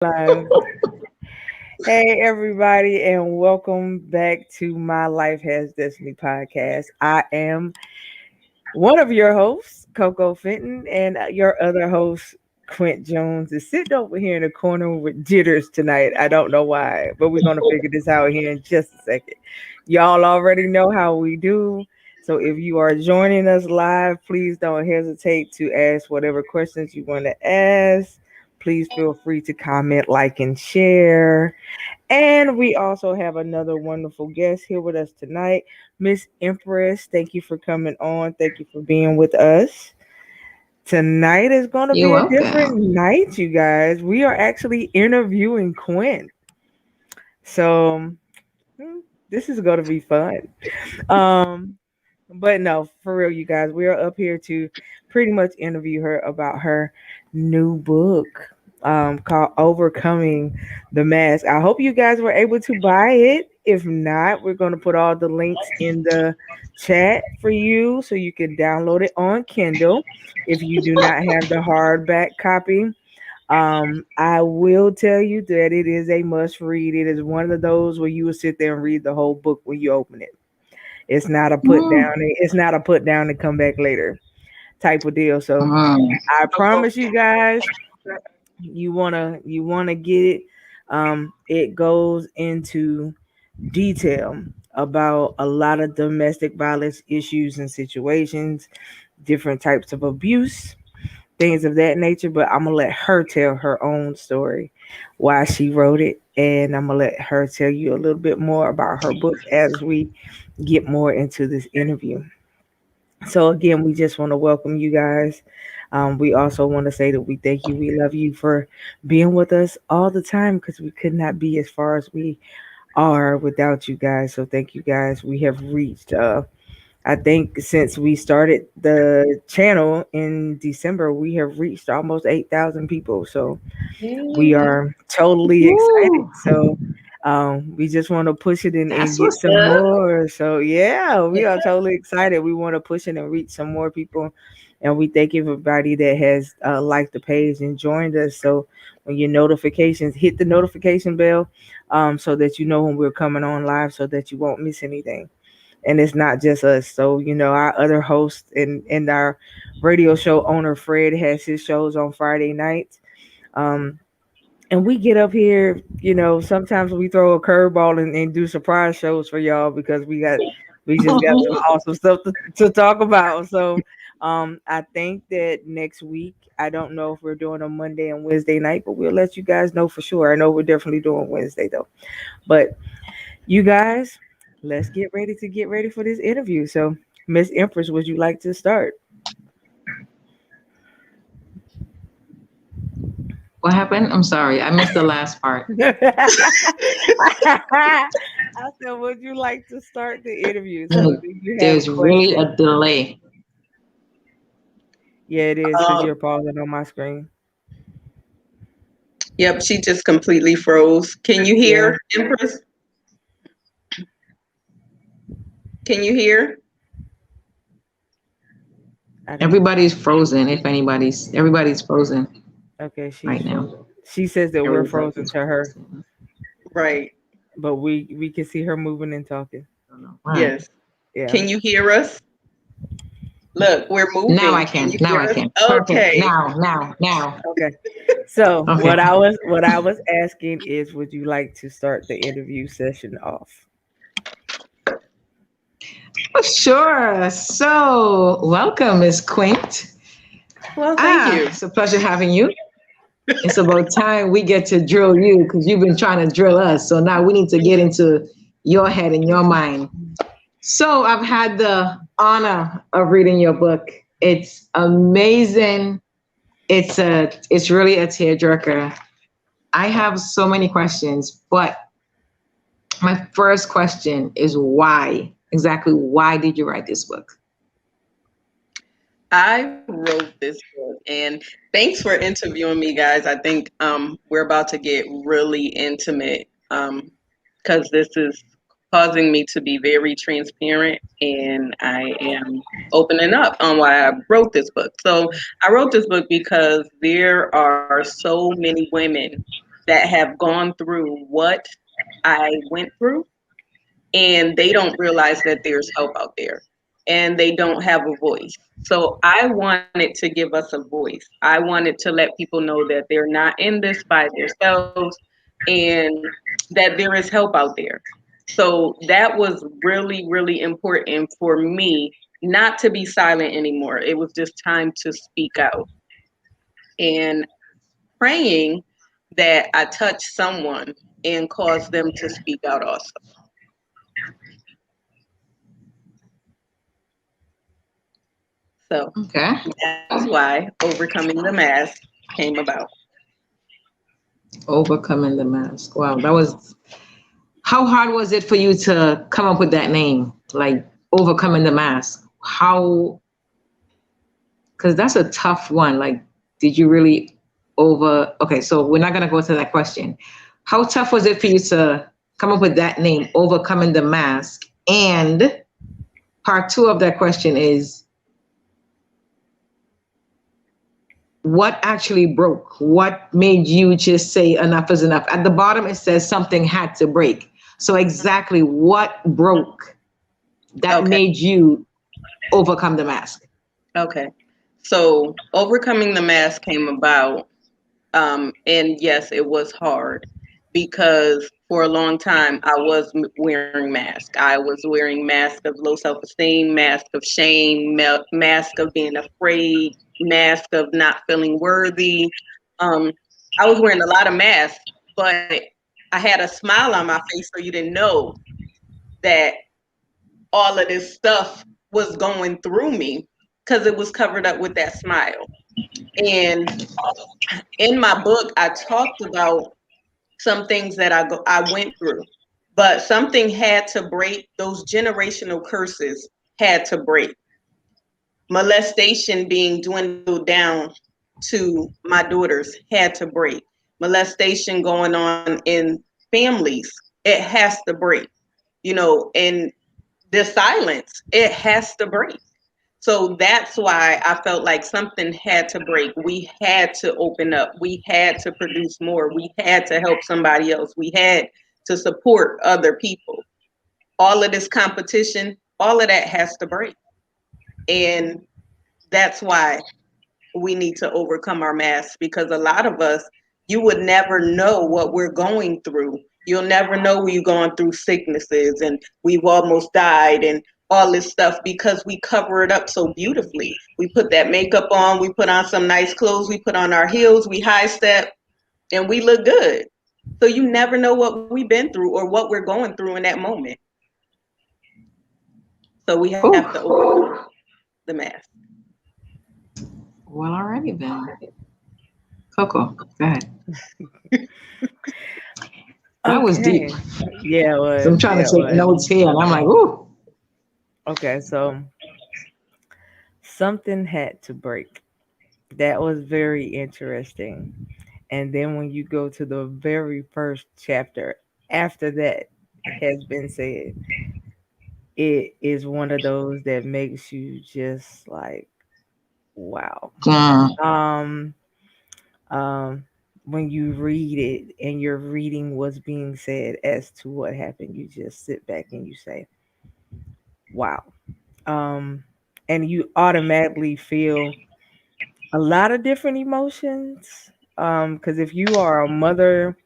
Live. Hey, everybody, and welcome back to My Life Has Destiny podcast. I am one of your hosts, Coco Fenton, and your other host, Quint Jones, is sitting over here in the corner with jitters tonight. I don't know why, but we're going to figure this out here in just a second. Y'all already know how we do. So if you are joining us live, please don't hesitate to ask whatever questions you want to ask. Please feel free to comment, like, and share. And we also have another wonderful guest here with us tonight, Miss Empress. Thank you for coming on. Thank you for being with us. Tonight is going to You're be a different welcome. night, you guys. We are actually interviewing Quinn. So hmm, this is going to be fun. Um, but no, for real, you guys, we are up here to pretty much interview her about her new book called Overcoming the Mask. I hope you guys were able to buy it. If not, we're going to put all the links in the chat for you so you can download it on Kindle if you do not have the hardback copy. I will tell you that it is a must read. It is one of those where you will sit there and read the whole book when you open it. It's not a put down. Mm, It's not a put down and come back later type of deal. So mm. I promise you guys, you wanna get it. It goes into detail about a lot of domestic violence issues and situations, different types of abuse, things of that nature. But I'm gonna let her tell her own story, why she wrote it, and I'm gonna let her tell you a little bit more about her book as we get more into this interview. So again, we just want to welcome you guys. We also want to say that we thank you, we love you for being with us all the time because we could not be as far as we are without you guys. So thank you guys. We have reached I think since we started the channel in December, we have reached almost 8,000 people. So we Yay. are totally excited. Woo. So we just want to push it in and That's get what's some up. more. So yeah, we are totally excited. We want to push it and reach some more people. And we thank everybody that has liked the page and joined us. So when your notifications hit the notification bell, so that you know when we're coming on live, so that you won't miss anything. And it's not just us. So our other host and our radio show owner Fred has his shows on Friday nights. Um, and we get up here, sometimes we throw a curveball and do surprise shows for y'all because we just got some awesome stuff to talk about. So I think that next week, I don't know if we're doing a Monday and Wednesday night, but we'll let you guys know for sure. I know we're definitely doing Wednesday though. But you guys, let's get ready for this interview. So Miss Empress, would you like to start? What happened? I'm sorry. I missed the last part. I said, would you like to start the interview? So, do you have There's really questions? a delay. Yeah, it is because Um, you're pausing on my screen. yep, she just completely froze. Can you Yeah, hear, Empress? Can you hear? I don't. Everybody's frozen. If everybody's frozen Okay, right she's now. frozen. She says that we're frozen Everybody's to her, frozen. Right. but we can see her moving and talking. I don't know. All right. Yes. Yeah. Can you hear us? Look, we're Now moving. I Can can. you Now hear I us? can. Perfect. Okay. Now. Okay. So Okay. what I was asking is, would you like to start the interview session off? Oh, sure. So, welcome, Miss Quint. Well, thank you. It's a pleasure having you. It's about time we get to drill you because you've been trying to drill us. So now we need to get into your head and your mind. So I've had the honor of reading your book. It's amazing. It's really a tearjerker. I have so many questions, but my first question is why? Exactly why did you write this book? I wrote this book, and thanks for interviewing me, guys. I think we're about to get really intimate because this is causing me to be very transparent, and I am opening up on why I wrote this book. So I wrote this book because there are so many women that have gone through what I went through, and they don't realize that there's help out there, and they don't have a voice. So I wanted to give us a voice. I wanted to let people know that they're not in this by themselves, and that there is help out there. So that was really, really important for me not to be silent anymore. It was just time to speak out, and praying that I touch someone and cause them to speak out also. So Okay. that's why Overcoming the Mask came about. Overcoming the mask. Wow, that was. How hard was it for you to come up with that name, like overcoming the mask? How? Because that's a tough one. Like, did you really over? Okay, so we're not gonna go to that question. How tough was it for you to come up with that name, overcoming the mask? And part two of that question is, what actually broke? What made you just say enough is enough? At the bottom, it says something had to break. So exactly what broke that Okay. made you overcome the mask? Okay. So Overcoming the Mask came about. And yes, it was hard because for a long time I was wearing masks. I was wearing mask of low self-esteem, mask of shame, mask of being afraid, mask of not feeling worthy. Um, I was wearing a lot of masks, but I had a smile on my face so you didn't know that all of this stuff was going through me because it was covered up with that smile. And in my book, I talked about some things that I went through, but something had to break. Those generational curses had to break. Molestation being dwindled down to my daughters had to break. Molestation going on in families, it has to break. And the silence, it has to break. So that's why I felt like something had to break. We had to open up. We had to produce more. We had to help somebody else. We had to support other people. All of this competition, all of that has to break. And that's why we need to overcome our masks, because a lot of us, you would never know what we're going through. You'll never know we're going through sicknesses and we've almost died and all this stuff because we cover it up so beautifully. We put that makeup on, we put on some nice clothes, we put on our heels, we high step, and we look good. So you never know what we've been through or what we're going through in that moment. So we have to overcome Oh, the mask. well, alrighty then. Coco, go ahead. That was deep. Okay. Yeah, it So I'm was. trying Yeah, to it take was. notes here, and I'm like, ooh. Okay, so something had to break. That was very interesting. And then when you go to the very first chapter after that has been said, it is one of those that makes you just like, wow. Mm, Um, um, when you read it and you're reading what's being said as to what happened, you just sit back and you say, wow. Um, and you automatically feel a lot of different emotions. Because if you are a mother,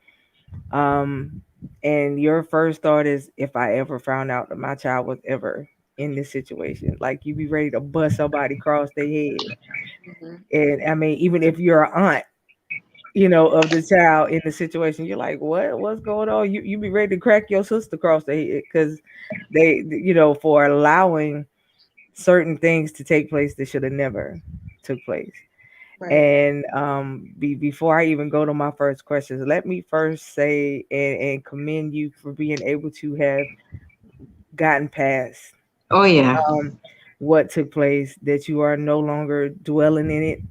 um, and your first thought is, if I ever found out that my child was ever in this situation, like you be ready to bust somebody across their head. Mhm. And I mean, even if you're an aunt, of the child in the situation, you're like, what's going on? You be ready to crack your sister across the head because for allowing certain things to take place that should have never took place. Right. And before I even go to my first questions, let me first say and commend you for being able to have gotten past oh yeah. um, what took place, that you are no longer dwelling in it,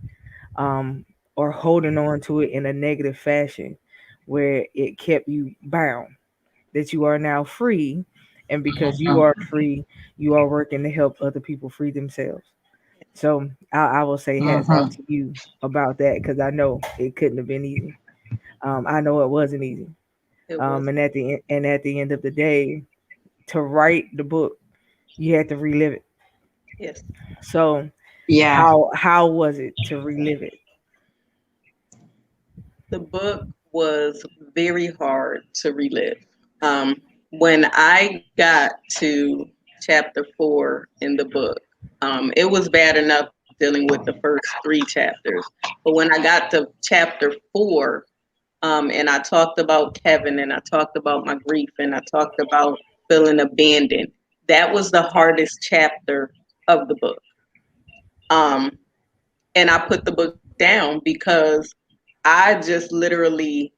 um, or holding on to it in a negative fashion where it kept you bound, that you are now free. And because you are free, you are working to help other people free themselves. So I will say hats off Mm-hmm. to you about that because I know it couldn't have been easy. I know it wasn't easy. It was. And at the end of the day, to write the book, you had to relive it. Yes. So Yeah. how was it to relive it? The book was very hard to relive. Um, when I got to chapter 4 in the book, it was bad enough dealing with the first 3 chapters. But when I got to chapter 4, and I talked about Kevin and I talked about my grief and I talked about feeling abandoned, that was the hardest chapter of the book. Um, and I put the book down because I just literally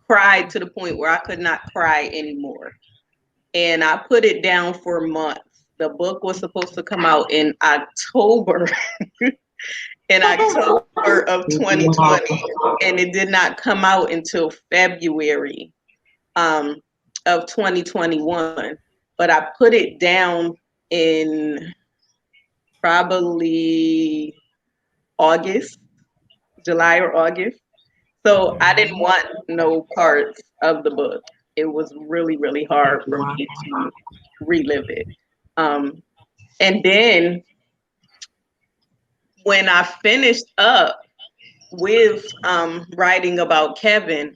cried to the point where I could not cry anymore. And I put it down for months. The book was supposed to come out in October, in October of 2020, Wow. and it did not come out until February um, of 2021. But I put it down in probably August, July or August. So I didn't want no parts of the book. It was really, really hard for Wow. me to relive it. Um, and then when I finished up with writing about Kevin,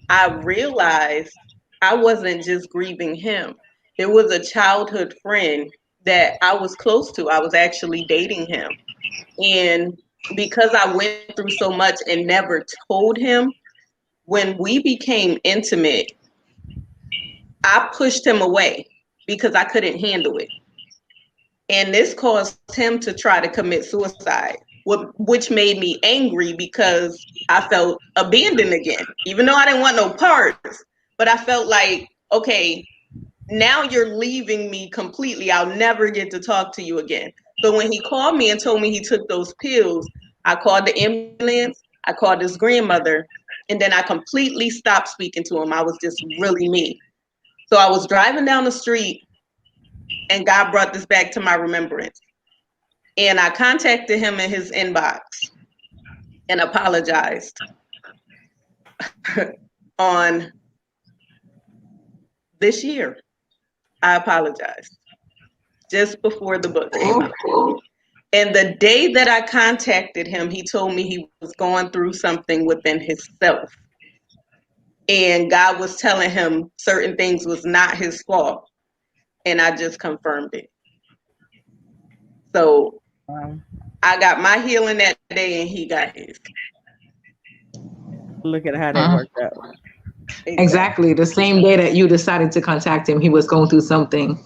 I realized I wasn't just grieving him. There was a childhood friend that I was close to. I was actually dating him. And because I went through so much and never told him, when we became intimate, I pushed him away because I couldn't handle it. And this caused him to try to commit suicide, which made me angry because I felt abandoned again, even though I didn't want no parts. But I felt like, okay, now you're leaving me completely. I'll never get to talk to you again. So when he called me and told me he took those pills, I called the ambulance, I called his grandmother, and then I completely stopped speaking to him. I was just really me. So I was driving down the street and God brought this back to my remembrance. And I contacted him in his inbox and apologized on this year. I apologized just before the book came out. And the day that I contacted him, he told me he was going through something within himself. And God was telling him certain things was not his fault. And I just confirmed it. So Um, I got my healing that day and he got his. Look at how that Mhm. worked out. Exactly. Exactly. The same day that you decided to contact him, he was going through something.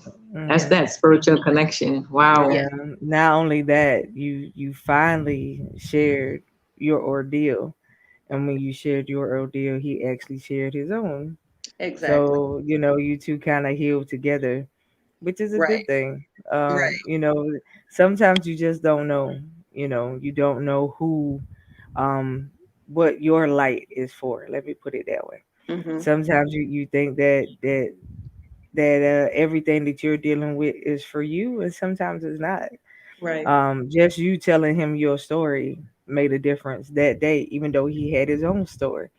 That's Hmm. that spiritual connection. Wow. Yes. Yeah. Not only that, you finally shared your ordeal, and when you shared your ordeal, he actually shared his own. Exactly. So you two kind of healed together, which is a Right. good thing. Right. Sometimes you just don't know. You don't know who, um, what your light is for. Let me put it that way. Hmm. Sometimes you think that everything that you're dealing with is for you, and sometimes it's not. Right. Just you telling him your story made a difference that day, even though he had his own story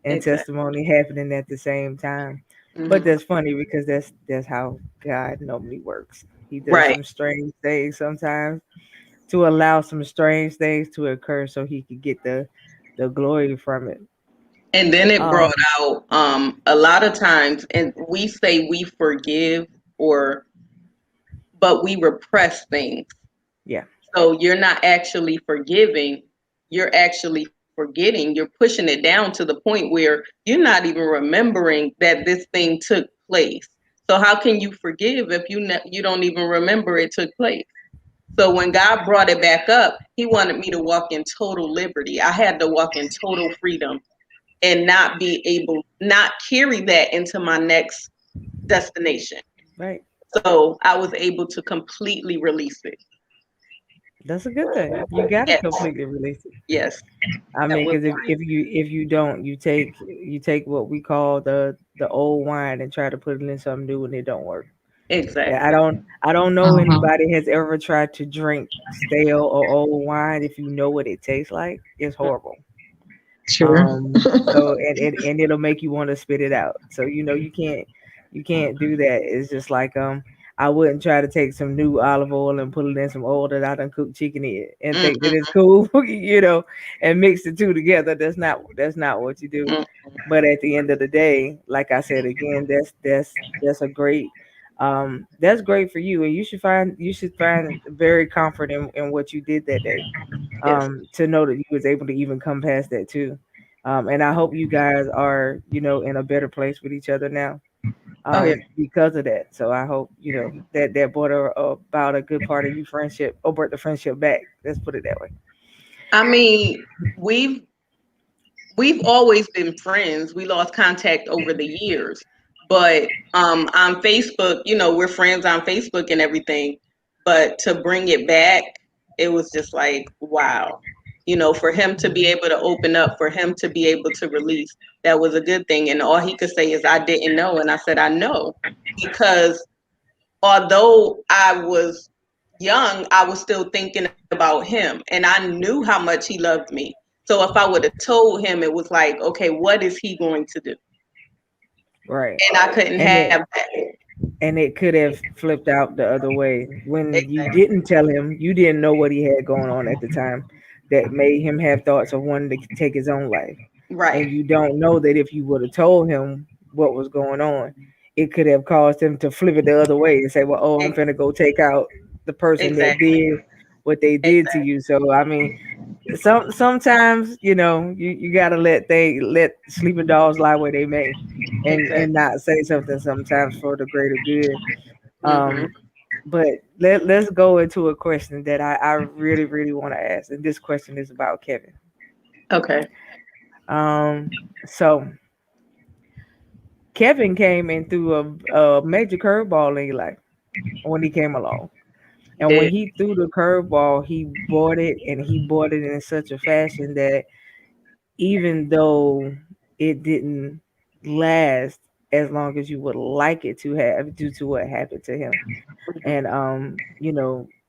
and Exactly. testimony happening at the same time. But Hmm. that's funny because that's how God normally works. He does Right. some strange things sometimes to allow some strange things to occur so he could get the glory from it. And then it brought Um, out a lot of times, and we say we forgive or, but we repress things. yeah, So you're not actually forgiving, you're actually forgetting, you're pushing it down to the point where you're not even remembering that this thing took place. So how can you forgive if you don't even remember it took place? So when God brought it back up, he wanted me to walk in total liberty. I had to walk in total freedom and not carry that into my next destination. right. So I was able to completely release it. That's a good thing. You gotta Yes, completely release it. yes, I that mean, was because if you don't, you take what we call the old wine and try to put it in something new, and it don't work. Yeah, I exactly. don't I don't know Mhm. anybody has ever tried to drink stale or old wine. If you know what it tastes like, it's horrible. Sure. So and it'll make you want to spit it out. So you can't do that. It's just like I wouldn't try to take some new olive oil and put it in some oil that I done cooked chicken in and think that Mm-mm, it's cool, and mix the two together. That's not what you do. mm. But at the end of the day, like I said again, that's a great that's great for you, and you should find very comfort in what you did that day, Yes. to know that you was able to even come past that too. And I hope you guys are, in a better place with each other now, Oh yeah. because of that. So I hope, that brought about a good part of you friendship, or brought the friendship back. Let's put it that way. I mean, we've we've always been friends. We lost contact over the years, but on Facebook, we're friends on Facebook and everything. But to bring it back, it was just like, wow. For him to be able to open up, for him to be able to release, that was a good thing. And all he could say is, I didn't know. And I said, I know. Because although I was young, I was still thinking about him. And I knew how much he loved me. So if I would have told him, it was like, okay, what is he going to do? Right. And I couldn't And have it that. and it could have flipped out the other way. When you Exactly. didn't tell him, you didn't know what he had going on at the time, that made him have thoughts of wanting to take his own life. Right. And you don't know that if you would have told him what was going on, it could have caused him to flip it the other way and say, "Well, oh, I'm Ex- finna go take out the person that Exactly. did what they did to Exactly. you." So I mean, sometimes you gotta let sleeping dogs lie where they may, and Exactly. not say something sometimes for the greater good. Hmm. Um, but let's go into a question that I really really want to ask, and this question is about Kevin. Okay. So Kevin came in through a major curveball in your life when he came along. He And when did. he threw the curveball, he bought it, and he bought it in such a fashion that even though it didn't last as long as you would like it to have due to what happened to him. And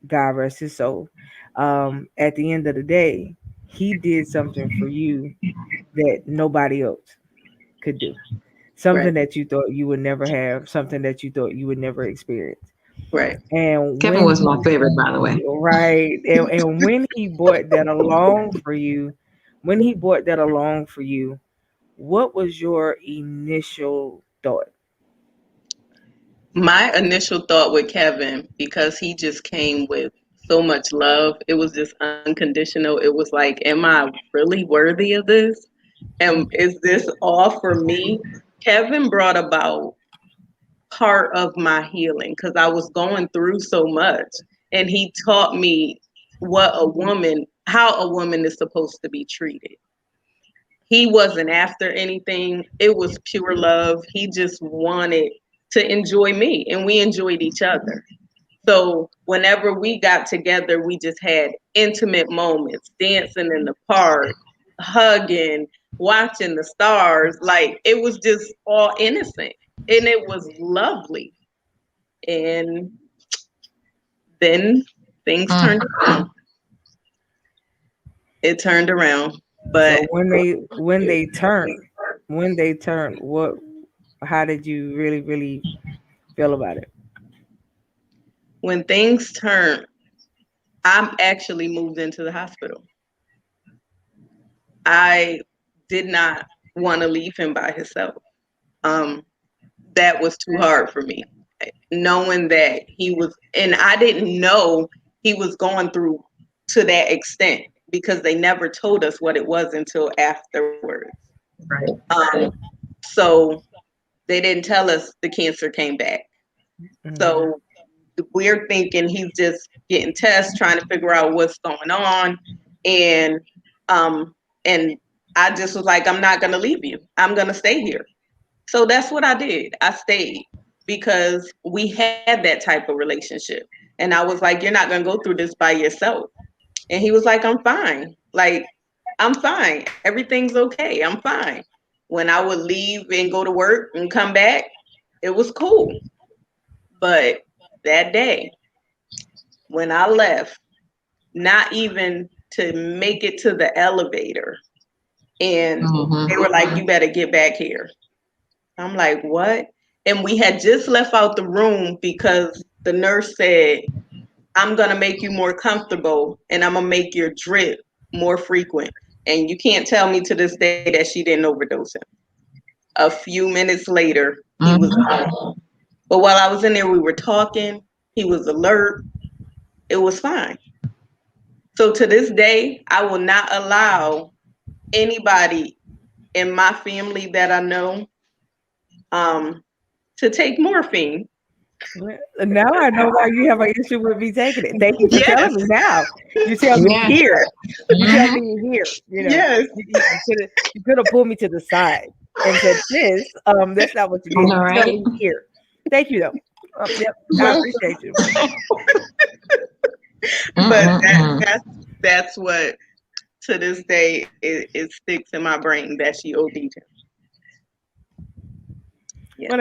God rest his soul. At the end of the day, he did something for you that nobody else could do. Something Right. that you thought you would never have, something that you thought you would never experience. Right. And Kevin when was my he favorite, by the way. right, and when he brought that along for you, what was your initial thought? My initial thought with Kevin, because he just came with so much love, it was just unconditional. It was like, am I really worthy of this? And is this all for me? Kevin brought about part of my healing because I was going through so much. And he taught me how a woman is supposed to be treated. He wasn't after anything, it was pure love. He just wanted to enjoy me, and we enjoyed each other. So whenever we got together, we just had intimate moments, dancing in the park, hugging, watching the stars. Like it was just all innocent and it was lovely. And then things Mm. turned around. It turned around. So But when they turned, what how did you really really feel about it? when things turned, I'm actually moved into the hospital. I did not want to leave him by himself. Um, that was too hard for me. Knowing that he was, and I didn't know he was going through to that extent because they never told us what it was until afterwards. Right. Um, so they didn't tell us the cancer came back. Hmm. So we're thinking he's just getting tests, trying to figure out what's going on, and um, and I just was like, I'm not gonna leave you. I'm gonna stay here. So that's what I did. I stayed because we had that type of relationship. And I was like, you're not going to go through this by yourself. And he was like, I'm fine. Like, I'm fine. Everything's okay. I'm fine. When I would leave and go to work and come back, it was cool. But that day, when I left, not even to make it to the elevator, And they were like, you better get back here. I'm like, what? And we had just left out the room because the nurse said, I'm going to make you more comfortable and I'm going to make your drip more frequent. And you can't tell me to this day that she didn't overdose him. A few minutes later, he was gone. But while I was in there, we were talking. He was alert. It was fine. So to this day, I will not allow anybody in my family that I know to take morphine. Now I know why you have an issue with me taking it. Thank you for telling me now. You tell me here. You tell me here. You know, Yes. you could have pulled me to the side and said, "Sis, that's not what you did. You tell me here." Thank you, though. Yep, I appreciate you. But that's what to this day it sticks in my brain that she OD'd him. Yeah. Well,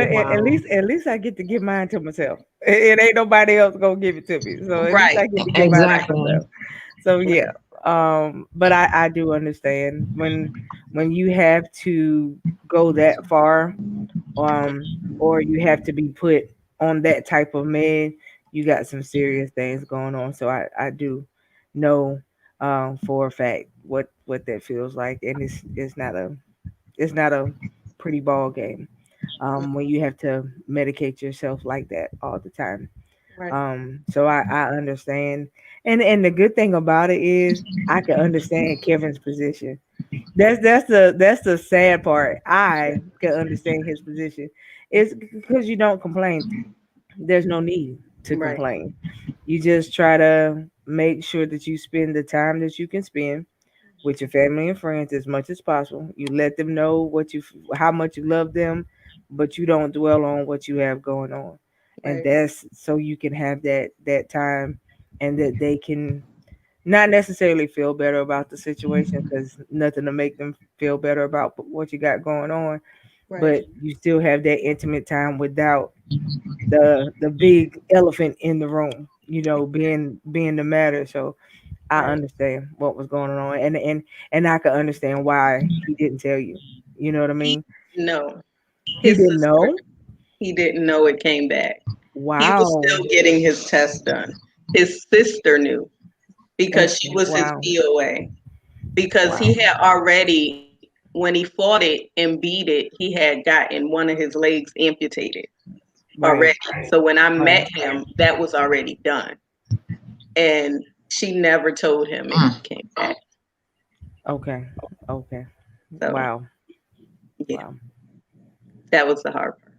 at least I get to give mine to myself. It ain't nobody else gonna give it to me. So at least I get to give mine to myself. So yeah. But I do understand when you have to go that far, or you have to be put on that type of med, you got some serious things going on. So I do know for a fact what that feels like, and it's not a pretty ball game when you have to medicate yourself like that all the time. So I understand, and the good thing about it is I can understand Kevin's position. That's the sad part. I can understand his position. It's because you don't complain. There's no need to complain. You just try to make sure that you spend the time that you can spend with your family and friends as much as possible. You let them know how much you love them, but you don't dwell on what you have going on. And that's so you can have that time, and that they can not necessarily feel better about the situation, because nothing to make them feel better about what you got going on. But you still have that intimate time without the big elephant in the room, being the matter. So I understand what was going on, and I can understand why he didn't tell you. You know what I mean? No, He didn't know. He didn't know it came back. He was Wow. still getting his test done. His sister knew because she was his POA. Because he had already, when he fought it and beat it, he had gotten one of his legs amputated already. So when I met him, that was already done. And she never told him it came back. Okay. So, Wow. Yeah. Wow. That was the hard part.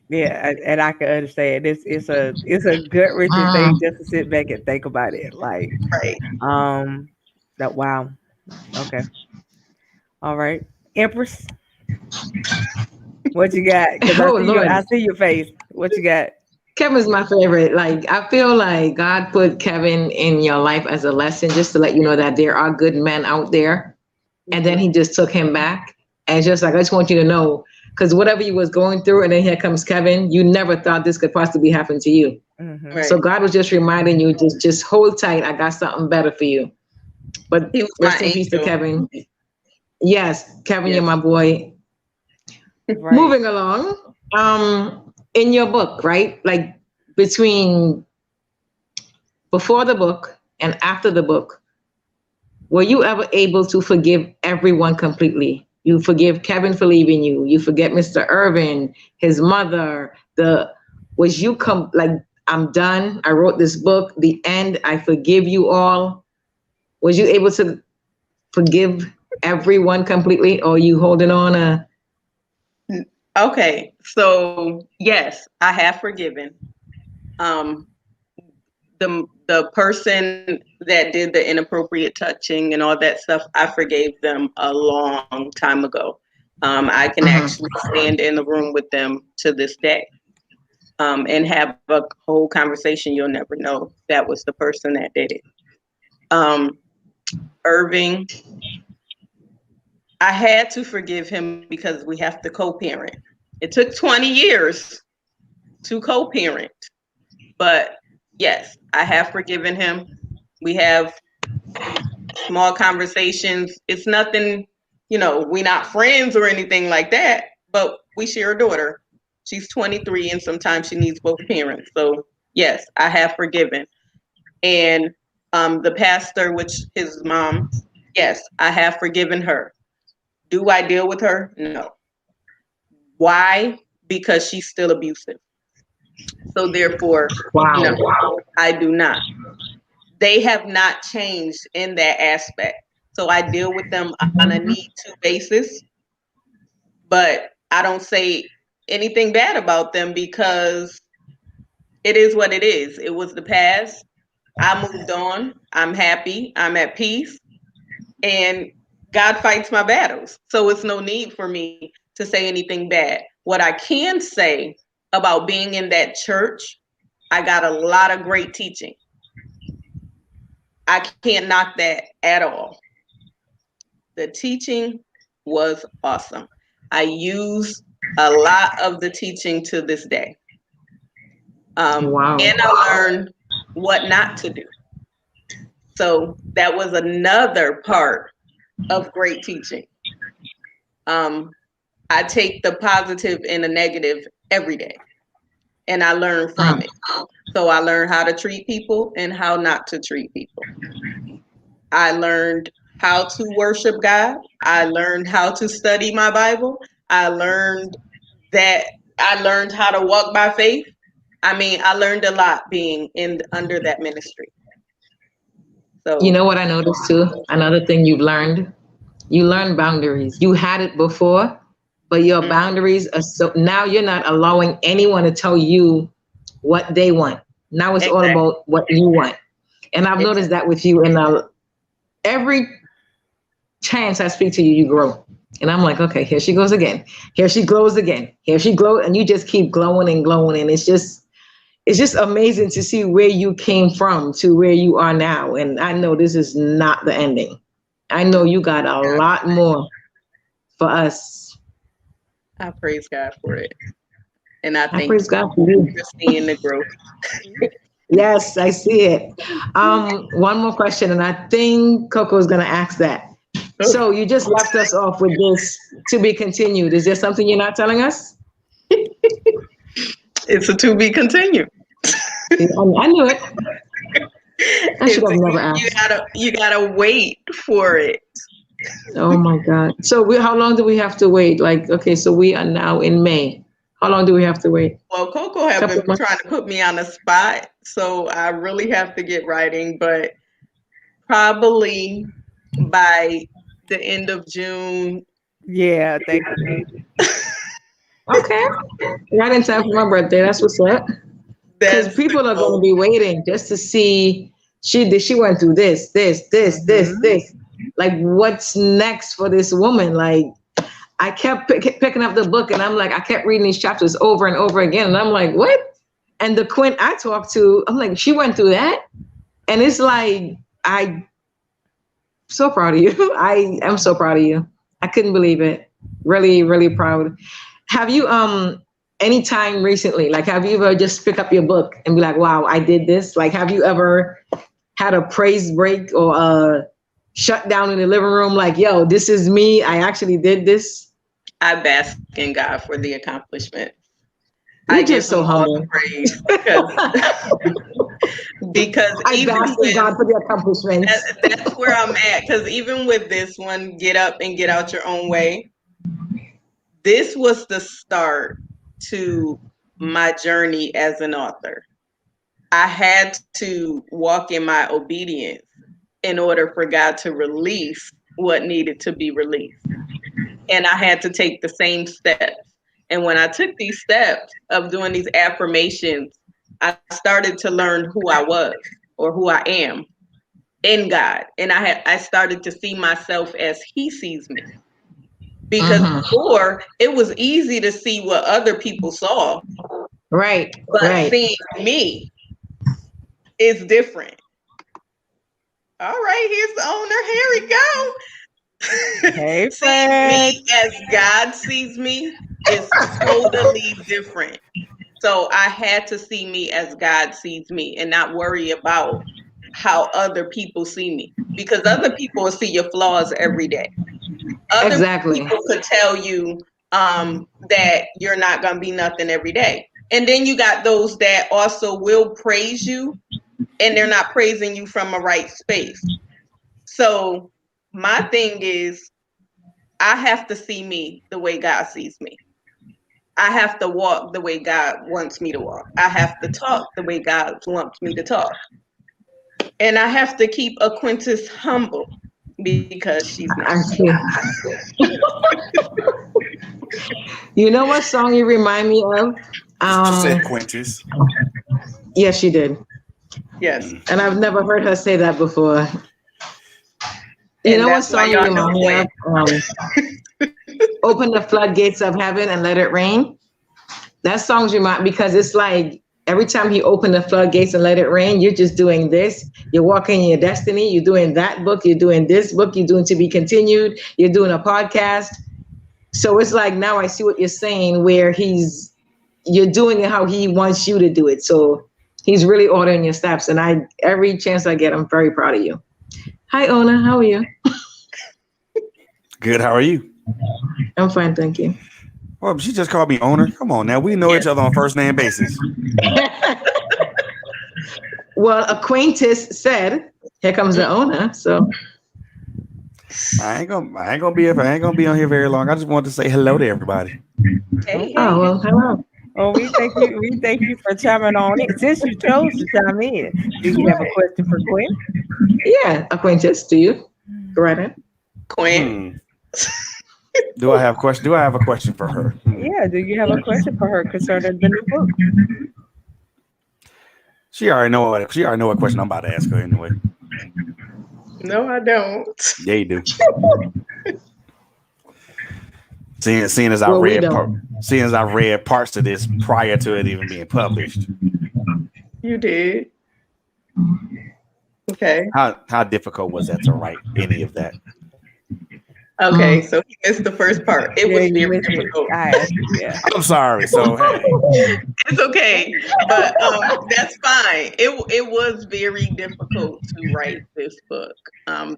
Yeah, and I can understand. It's a gut wrenching thing just to sit back and think about it. Like, that wow. Okay. All right, Empress, what you got? Because I see your face. What you got? Kevin's my favorite. Like, I feel like God put Kevin in your life as a lesson, just to let you know that there are good men out there. And then he just took him back. And just like, I just want you to know, because whatever you was going through, and then here comes Kevin, you never thought this could possibly happen to you. So God was just reminding you, just hold tight. I got something better for you. But rest in peace to Kevin. Yes, Kevin, you're my boy. Moving along. In your book, right? Like before the book and after the book, were you ever able to forgive everyone completely? You forgive Kevin for leaving you. You forget Mr. Irvin, his mother. Like, I'm done. I wrote this book. The end. I forgive you all. Was you able to forgive everyone completely, or you holding on? Okay, so yes, I have forgiven. The person that did the inappropriate touching and all that stuff, I forgave them a long time ago. I can actually stand in the room with them to this day, and have a whole conversation. You'll never know that was the person that did it. Irving, I had to forgive him because we have to co-parent. It took 20 years to co-parent, but yes, I have forgiven him. We have small conversations. It's nothing we're not friends or anything like that, but we share a daughter. She's 23 and sometimes she needs both parents. So yes, I have forgiven. And the pastor, which his mom, yes, I have forgiven her. Do I deal with her? No. Why? Because she's still abusive. So therefore, no, Wow. I do not. They have not changed in that aspect. So I deal with them on a need to basis, but I don't say anything bad about them because it is what it is. It was the past. I moved on. I'm happy. I'm at peace. And God fights my battles. So it's no need for me to say anything bad. What I can say about being in that church, I got a lot of great teaching. I can't knock that at all. The teaching was awesome. I use a lot of the teaching to this day. Wow. And I learned what not to do. So that was another part of great teaching. I take the positive and the negative every day, and I learn from it. So I learned how to treat people and how not to treat people. I learned how to worship God. I learned how to study my Bible. I learned that I learned how to walk by faith. I mean, I learned a lot being in under that ministry. You So know what I noticed too? Another thing you've learned? You learn boundaries. You had it before, but your mhm, boundaries are so now you're not allowing anyone to tell you what they want. Now it's all exactly, about what you want. And I've noticed exactly. that with you. And every chance I speak to you, you grow. And I'm like, okay, here she goes again. Here she glows again. Here she glows, and you just keep glowing and glowing. And it's just amazing to see where you came from to where you are now. And I know this is not the ending. I know No, you got a God, lot more for us. I praise God for it, and I I thank praise you God for you. for seeing the growth. Yes, I see it. One more question, and I think Coco is going to ask that. So you just left us off with this to be continued. Is there something you're not telling us? It's a to be continued. I knew it. I should It's have never you asked. gotta wait for it. Oh my God. So how long do we have to wait? Like, okay, so we are now in May. How long do we have to wait? Well, Coco have Couple been of trying months? to put me on the spot, so I really have to get writing, but probably by the end of June. Yeah, thank you. Okay. Right in time for my birthday. That's what's up. Because That's the people are going to goal. be waiting just to see she went through this. Hmm. Like, what's next for this woman? Like, I kept picking up the book, and I'm like, I kept reading these chapters over and over again, and I'm like, what? And the Quint I talked to, I'm like, she went through that, and it's like, I so proud of you. I am so proud of you. I couldn't believe it. Really, really proud. Have you any time recently, like have you ever just pick up your book and be like, wow, I did this? Like have you ever had a praise break or a shut down in the living room like, yo, this is me. I actually did this. I bask in God for the accomplishment. I You're give just him so all the humble. praise because I even bask in with God for the accomplishments. that's where I'm at. Because even with this one, get up and get out your own way. This was the start to my journey as an author. I had to walk in my obedience in order for God to release what needed to be released. And I had to take the same steps. And when I took these steps of doing these affirmations, I started to learn who I was or who I am in God. And I started to see myself as He sees me. Because Mm-hmm. before it was easy to see what other people saw, Right, but right. seeing me is different. All right, here's the owner. Here we go. Hey, Seeing Fred. me as God sees me is totally different. So I had to see me as God sees me and not worry about how other people see me because other people will see your flaws every day. Other Exactly. people could tell you that you're not going to be nothing every day. And then you got those that also will praise you, and they're not praising you from a right space. So my thing is, I have to see me the way God sees me. I have to walk the way God wants me to walk. I have to talk the way God wants me to talk. And I have to keep a Quintus humble because she's not. I see. You know what song you remind me of? She said Quintus. Yes, she did. Yes. And I've never heard her say that before. You And know what that's why song you y'all know remind me of? Open the floodgates of heaven and let it rain. That song's remind, because it's like every time he opened the floodgates and let it rain, you're just doing this. You're walking in your destiny. You're doing that book. You're doing this book. You're doing To Be Continued. You're doing a podcast. So it's like now I see what you're saying, where you're doing it how he wants you to do it. So he's really ordering your steps. And every chance I get, I'm very proud of you. Hi, Ona. How are you? Good. How are you? I'm fine, thank you. Well, she just called me owner. Come on now. We know each other on first name basis. Well, acquaintance said, "Here comes the owner." So I ain't gonna be on here very long. I just wanted to say hello to everybody. Hey, oh well, hello. Well, we thank you for chiming on it. Since you chose to chime in, do you have a question for Quinn? Yeah, acquaintance. Do you? Go right ahead. Quinn. Do I have a question for her? Yeah, do you have a question for her concerning the new book? She already know what question I'm about to ask her anyway. No, I don't. Yeah, you do. Seeing as I Well, we read don't. parts of this prior to it even being published. You did. Okay. How difficult was that to write any of that? Okay, so he missed the first part. It was you very missed it. difficult. Yeah. I'm sorry. So hey, It's okay, but that's fine. It was very difficult to write this book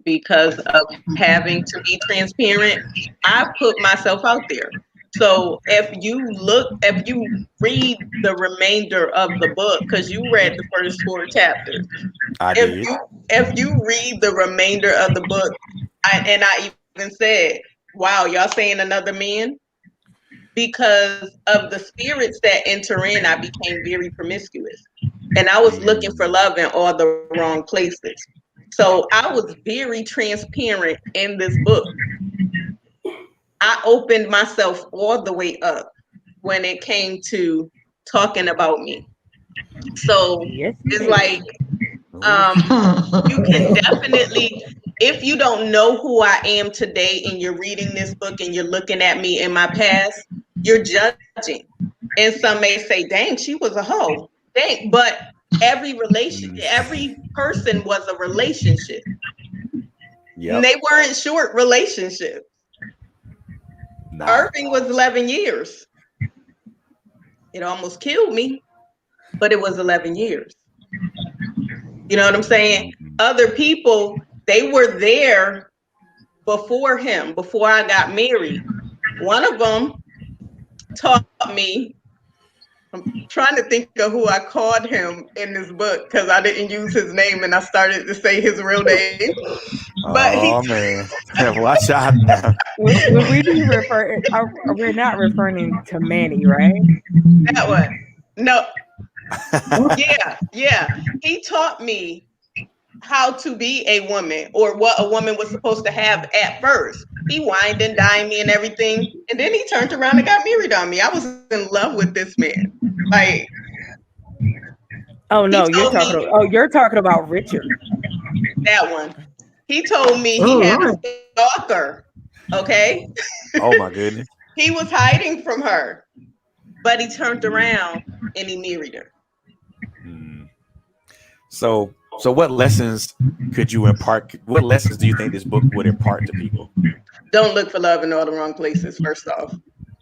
because of having to be transparent. I put myself out there. So if you read the remainder of the book, because you read the first 4 chapters, I if did. you read the remainder of the book, I even said, "Wow, y'all saying another man?" Because of the spirits that enter in, I became very promiscuous. And I was looking for love in all the wrong places. So I was very transparent in this book. I opened myself all the way up when it came to talking about me. So Yes, you it's did. like, you can definitely, if you don't know who I am today and you're reading this book and you're looking at me in my past, you're judging. And some may say, dang, she was a hoe. Dang, but every person was a relationship. Yep. And they weren't short relationships. Nah. Irving was 11 years. It almost killed me, but it was 11 years. You know what I'm saying? Other people, they were there before him, before I got married. One of them taught me, I'm trying to think of who I called him in this book because I didn't use his name and I started to say his real name. But Oh man, watch out now. When we do refer, we're not referring to Manny, right? that one. No, yeah. He taught me how to be a woman or what a woman was supposed to have at first. He wined and dined me and everything. And then he turned around and got married on me. I was in love with this man. Like, Oh no, he told me you're talking about Richard. that one. He told me he Oh, had a Lord. stalker. Okay. Oh my goodness. He was hiding from her, but he turned around and he married her. So what lessons could you impart? What lessons do you think this book would impart to people? Don't look for love in all the wrong places, first off.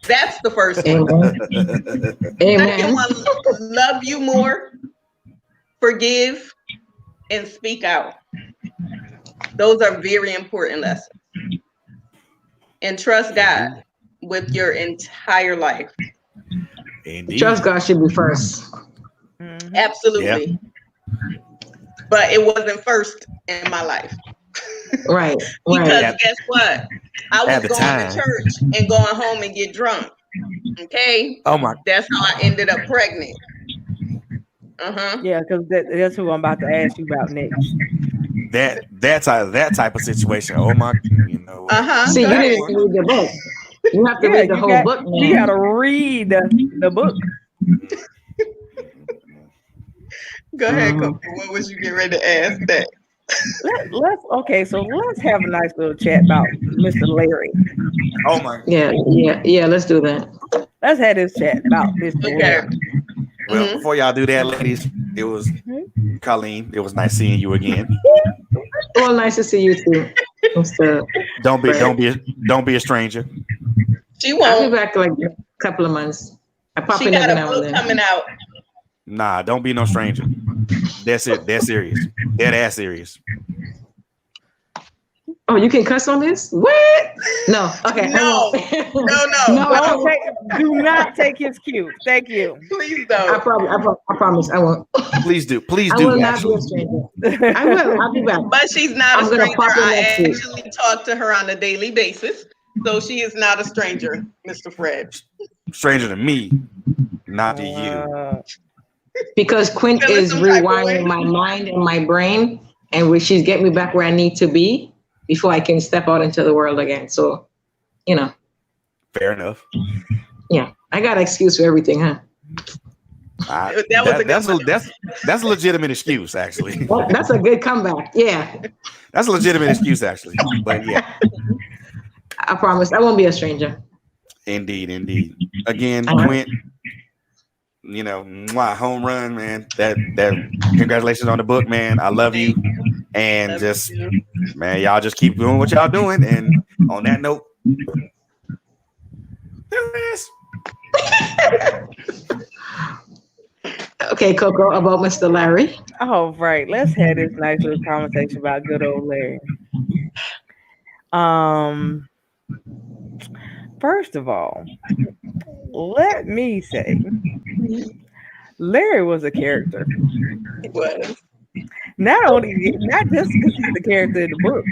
That's the first one. Amen. Second Amen. one, love you more, forgive, and speak out. Those are very important lessons. and trust God with your entire life. Indeed. Trust God should be first. Absolutely. But it wasn't first in my life. Right. Because Right. guess what? I At was the going time. to church and going home and get drunk. Okay? Oh my. That's how I ended up pregnant. Uh-huh. Yeah, because that's who I'm about to ask you about next. That type of situation. Oh my. You know what? Uh-huh. See, Go you ahead. didn't even read the book. You have to Yeah, read the whole book, you man. got to read the book. Go ahead, Coco. What was you getting ready to ask that? So let's have a nice little chat about Mr. Larry. Oh my. Yeah. Let's do that. Let's have this chat about Mr. Okay. Larry. Well, before y'all do that, ladies, it was Colleen. It was nice seeing you again. Well, nice to see you too. Don't be a stranger. She I'll won't. be back like a couple of months. I pop She in got every a now and book then. coming out. Nah, don't be no stranger. That's it. That's serious. Dead ass serious. Oh, you can cuss on this? What? No. Okay. No. Do not take his cue. Thank you. Please I don't. promise I won't. Please do. Please I do. will not Actually. be a stranger. I will. I'll be back. But she's not I'm a gonna stranger. pop in I next week. actually talk to her on a daily basis. So she is not a stranger, Mr. Fred. Stranger to me, not to you. Because Quint Feeling is some type of rewiring way? my mind and my brain, and she's getting me back where I need to be before I can step out into the world again. So, Fair enough. yeah, I got an excuse for everything, huh? That's a legitimate excuse, actually. Well, that's a good comeback. Yeah, That's a legitimate excuse, actually. But yeah, I promise I won't be a stranger. indeed. Again, Quint, home run, man. That congratulations on the book, man. I love you. And man, y'all just keep doing what y'all doing. And on that note, Okay, Coco, about Mr. Larry. All right, let's have this nice little conversation about good old Larry. First of all, let me say, Larry was a character. It was. Not just because he's the character in the book,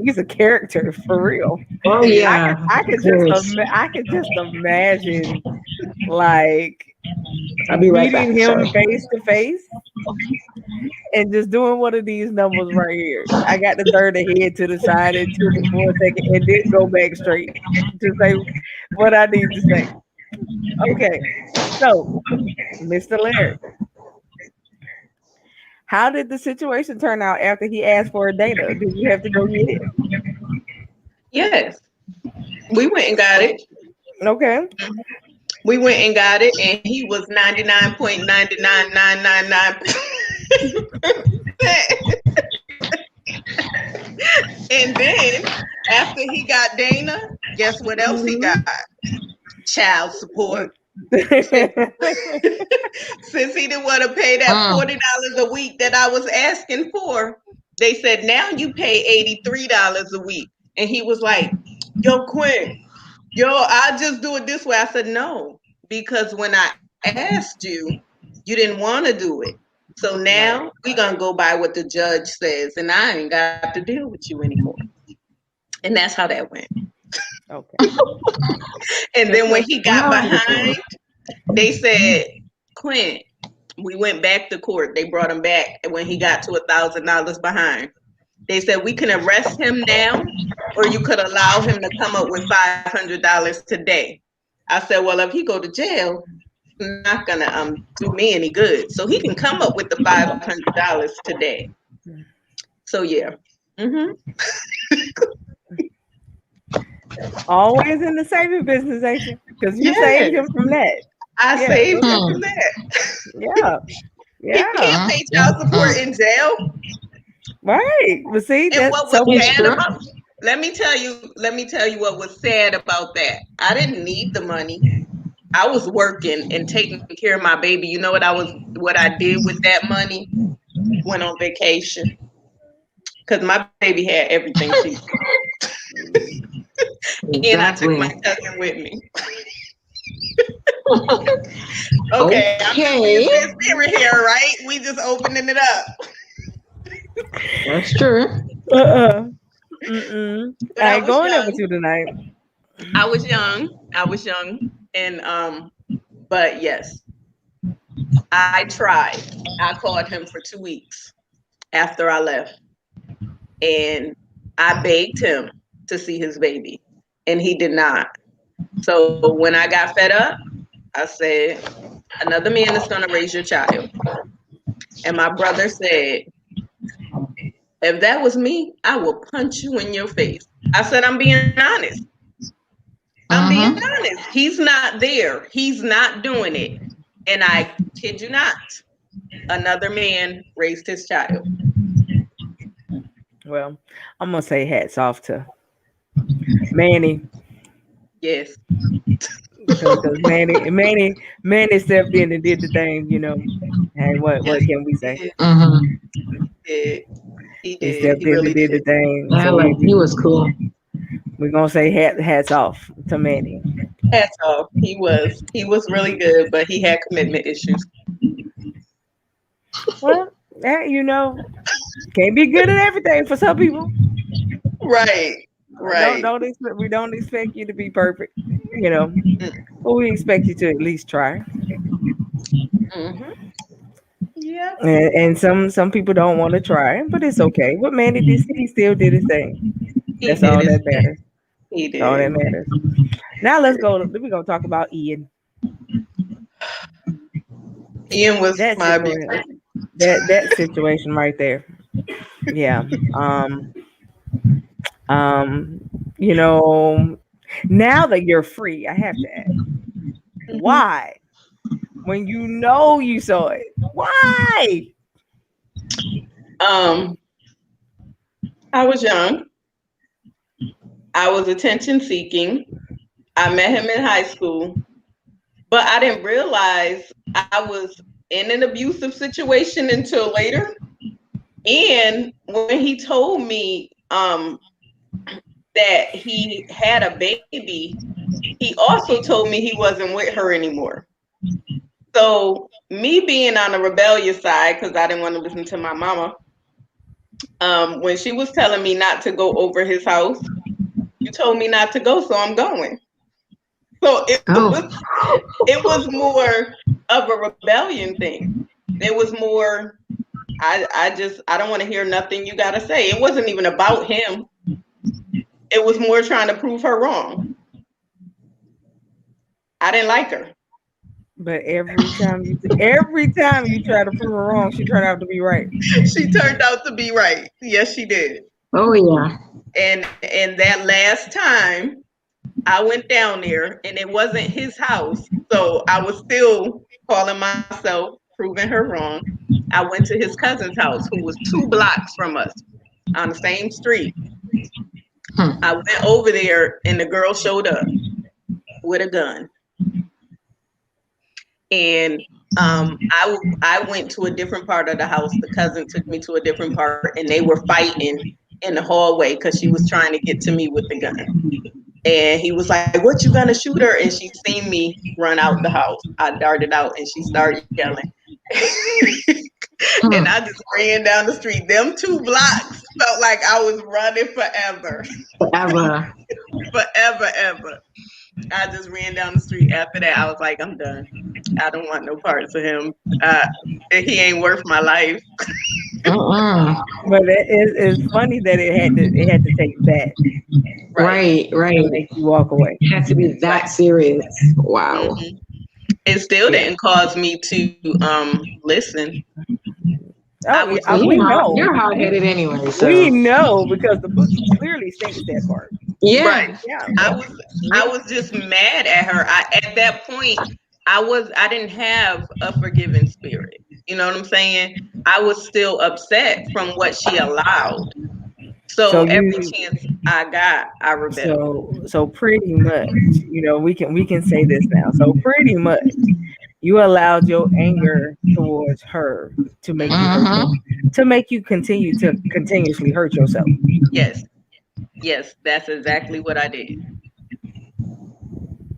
he's a character for real. Oh yeah, I could just imagine like I'll be right back. meeting him Sorry. face to face and just doing one of these numbers right here. I got to turn the head to the side and tilt it for a second and then go back straight to say what I need to say. Okay, so Mr. Larry, how did the situation turn out after he asked for a data? Did you have to go get it? Yes. We went and got it. Okay. We went and got it, and he was 99.99999%. And then after he got Dana, guess what else he got? Child support. Since he didn't want to pay that $40 a week that I was asking for, they said, now you pay $83 a week. And he was like, yo, Quint, I'll just do it this way. I said, no, because when I asked you, you didn't want to do it. So now we're going to go by what the judge says, and I ain't got to deal with you anymore. And that's how that went. Okay. And then when he got behind, they said, Quint, we went back to court. They brought him back. And when he got to $1,000 behind, they said, we can arrest him now, or you could allow him to come up with $500 today. I said, well, if he go to jail, it's not going to do me any good. So he can come up with the $500 today. So, yeah. Mm-hmm. Always in the saving business, ain't you? Because you saved him from that. I saved him from that. Yeah. He can't pay child support in jail. Right. But see, And that's what so was sad about, let me tell you what was sad about that. I didn't need the money. I was working and taking care of my baby. You know what I did with that money? Went on vacation. Because my baby had everything she And I took Exactly. my cousin with me. Okay, I'm just being Okay. transparent here, right? We just opening it up. That's true. But I I ain't was going there with young. you tonight. I was young. I was young. And but yes, I tried. I called him for 2 weeks after I left. And I begged him to see his baby. And he did not. So when I got fed up, I said, another man is gonna raise your child. And my brother said, if that was me, I will punch you in your face. I said, I'm being honest. I'm being Mm-hmm. honest. He's not there. He's not doing it. And I kid you not, another man raised his child. Well, I'm gonna say hats off to Manny Yes. because Manny stepped in and did the thing, you know. And what Yes, can we he say? did. Mm-hmm. He did. He He did. stepped He in really and did the did. thing. Yeah, So like he was cool. we're gonna say hats off to Manny. Hats off. He was really good, but he had commitment issues. Well, you know, can't be good at everything for some people. Right. Right. We don't expect you to be perfect, you know, but we expect you to at least try. Mm-hmm. Yeah. And some people don't want to try, but it's okay. But Manny did he still did his thing. He That's did all his that thing. matters. He That's all that did. matters. Now let's go. We're gonna talk about Ian. Ian was That my abuser. situation. That situation right there. Yeah. Um. You know, now that you're free, I have to ask, Hmm. why? When you know you saw it, why? Um, I was young. I was attention seeking. I met him in high school, but I didn't realize I was in an abusive situation until later. And when he told me that he had a baby, he also told me he wasn't with her anymore. So me being on the rebellious side, because I didn't want to listen to my mama, when she was telling me not to go over his house, you told me not to go, so I'm going. So it Oh. was it was more of a rebellion thing. It was more I don't want to hear nothing you gotta say. It wasn't even about him. It was more trying to prove her wrong. I didn't like her. But every time you try to prove her wrong, she turned out to be right. She turned out to be right. Yes, she did. Oh yeah. And that last time I went down there and it wasn't his house. So I was still calling myself, proving her wrong. I went to his cousin's house, who was 2 blocks from us on the same street. Hmm. I went over there and the girl showed up with a gun. And I went to a different part of the house. The cousin took me to a different part, and they were fighting in the hallway because she was trying to get to me with the gun. And he was like, "What, you gonna shoot her?" And she seen me run out the house. I darted out, and she started yelling. And Hmm. I just ran down the street. Them 2 blocks felt like I was running forever, Forever. forever, ever. I just ran down the street. After that, I was like, I'm done. I don't want no parts of him. Uh, he ain't worth my life. Mm-mm. But it's funny that it had to take that Right. Right, to right. make you walk away. It had to be Right. that serious. Wow. Hmm. It still Yeah. didn't cause me to listen. I Oh, was yeah, Well, so you're hard headed anyway, so we know because the book clearly states that part. right. yeah. Yeah. I was I was just mad at her. At that point I didn't have a forgiving spirit. You know what I'm saying? I was still upset from what she allowed. So So every you chance I got, I rebelled. so pretty much, we can say this now. So pretty much, you allowed your anger towards her to make you hurt Mm-hmm. to make you continue to continuously hurt yourself. Yes. Yes, that's exactly what I did.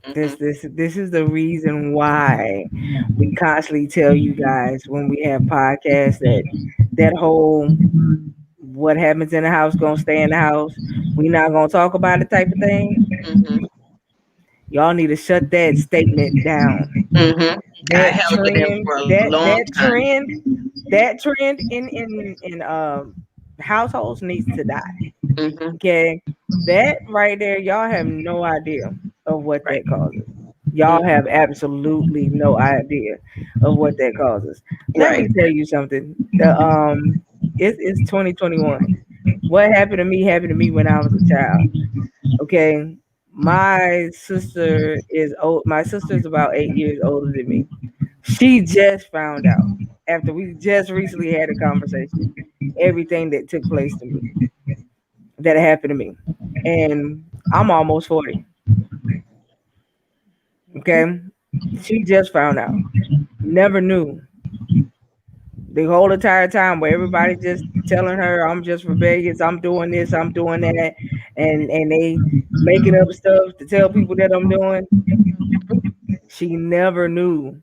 Mhm. This is the reason why we constantly tell you guys when we have podcasts that that whole what happens in the house gonna stay in the house. We not gonna talk about it type of thing. Mhm. Y'all need to shut that statement down. Mhm. I That held it in trend, for a long time. that trend in households needs to die. Mhm. Okay, that right there, y'all have no idea of what Right. that causes. Mhm. Y'all have absolutely no idea of what that causes. Let Right. me tell you something. It's 2021. What happened to me when I was a child. Okay, my sister is old. My sister is about 8 years older than me. She just found out after we just recently had a conversation everything that took place to me that happened to me, and I'm almost 40. Okay, she just found out. Never knew the whole entire time where everybody just telling her I'm just rebellious, I'm doing this, I'm doing that, and they making up stuff to tell people that I'm doing. She never knew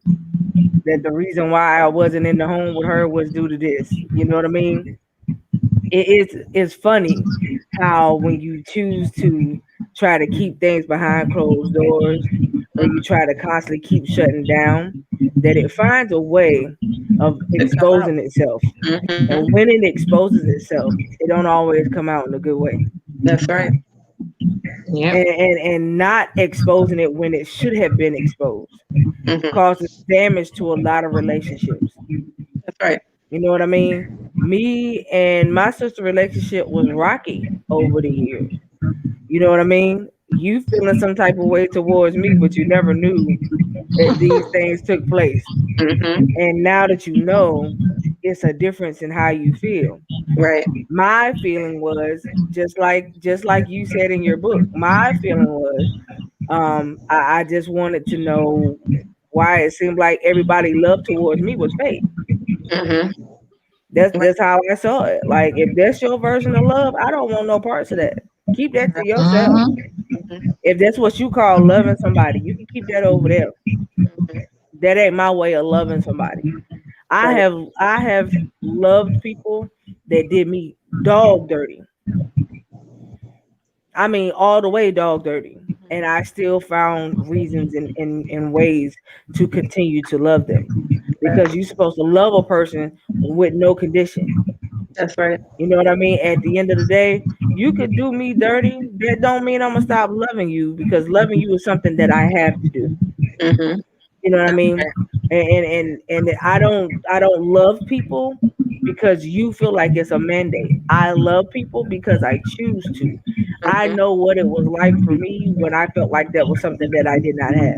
that the reason why I wasn't in the home with her was due to this. You know what I mean? It's funny how when you choose to try to keep things behind closed doors or you try to constantly keep shutting down, that it finds a way of To come out. exposing itself. Mhm. And when it exposes itself, it don't always come out in a good way. That's right. Yep. And not exposing it when it should have been exposed Mhm. causes damage to a lot of relationships. That's right. You know what I mean? Me and my sister relationship was rocky over the years. You know what I mean? You feeling some type of way towards me, but you never knew that these things took place. Mhm. And now that you know, it's a difference in how you feel. Right. My feeling was just like you said in your book. My feeling was I just wanted to know why it seemed like everybody love towards me was fake. Mhm. Right. That's how I saw it. Like if that's your version of love, I don't want no parts of that. Keep that to yourself. Mhm. Mhm. If that's what you call loving somebody, you can keep that over there. Mhm. That ain't my way of loving somebody. Right. I have loved people that did me dog dirty. I mean all the way dog dirty. And I still found reasons and ways to continue to love them. Right. Because you're supposed to love a person with no condition. That's right. You know what I mean? At the end of the day, you could do me dirty. That don't mean I'm gonna stop loving you because loving you is something that I have to do. Mhm. You know what I That's mean? right. And I don't love people because you feel like it's a mandate. I love people because I choose to. I Mhm. know what it was like for me when I felt like that was something that I did not have.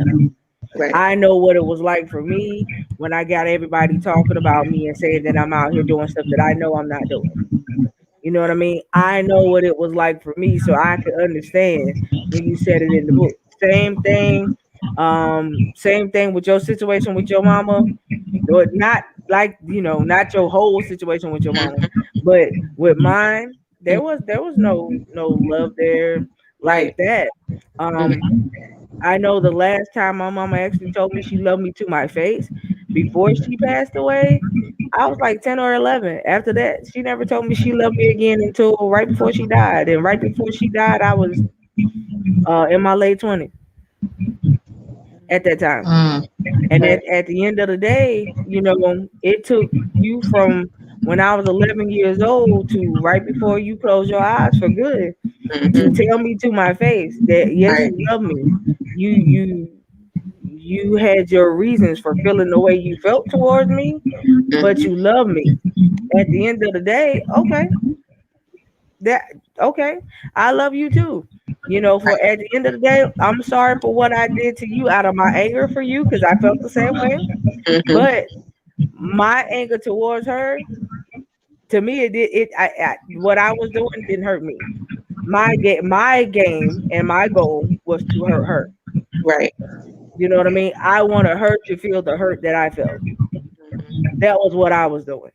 Right. I know what it was like for me when I got everybody talking about me and saying that I'm out here doing stuff that I know I'm not doing. You know what I mean? I know what it was like for me, so I could understand when you said it in the book. Same thing. Same thing with your situation with your mama. Or not like, not your whole situation with your mama, Mhm. but with mine, Mhm. there was no love there like Right. that. Mhm. Um, I know the last time my mama actually told me she loved me to my face before she passed away, I was like 10 or 11. After that, she never told me she loved me again until right before she died. And right before she died, I was in my late 20s at that time. Mm. And Right. at the end of the day, it took you from when I was 11 years old to right before you close your eyes for good to Mhm. tell me to my face that yes, Right. you love me. You had your reasons for feeling the way you felt towards me, but Mhm. you love me. At the end of the day, okay, that okay, I love you too. For Right. at the end of the day, I'm sorry for what I did to you out of my anger for you because I felt the same way. Mhm. But my anger towards her, to me, it did it. What I was doing didn't hurt me. My game, and my goal was to hurt her. Right. You know what I mean? I wanted her to feel the hurt that I felt. Mhm. That was what I was doing.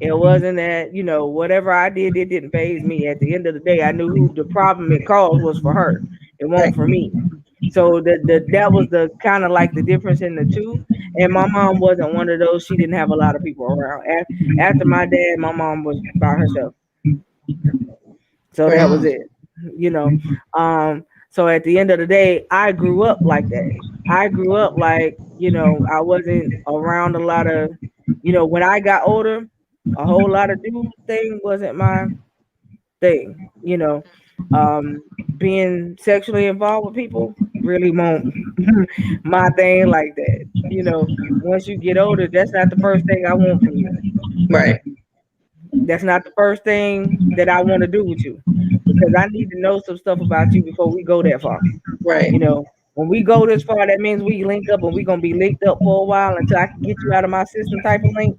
It wasn't that, whatever I did, it didn't phase me. At the end of the day, I knew who the problem it caused was for her. It Right. won't for me. So that was the kind of like the difference in the two. And my mom wasn't one of those. She didn't have a lot of people around. After my dad, my mom was by herself. So that Right. was it. You know. So at the end of the day, I grew up like that. I grew up like, I wasn't around a lot of, when I got older, a whole lot of dude thing wasn't my thing. Being sexually involved with people really won't my thing like that. Once you get older, that's not the first thing I want from you. Right. That's not the first thing that I want to do with you, because I need to know some stuff about you before we go that far. Right. When we go this far, that means we link up, and we're gonna be linked up for a while until I can get you out of my system type of link.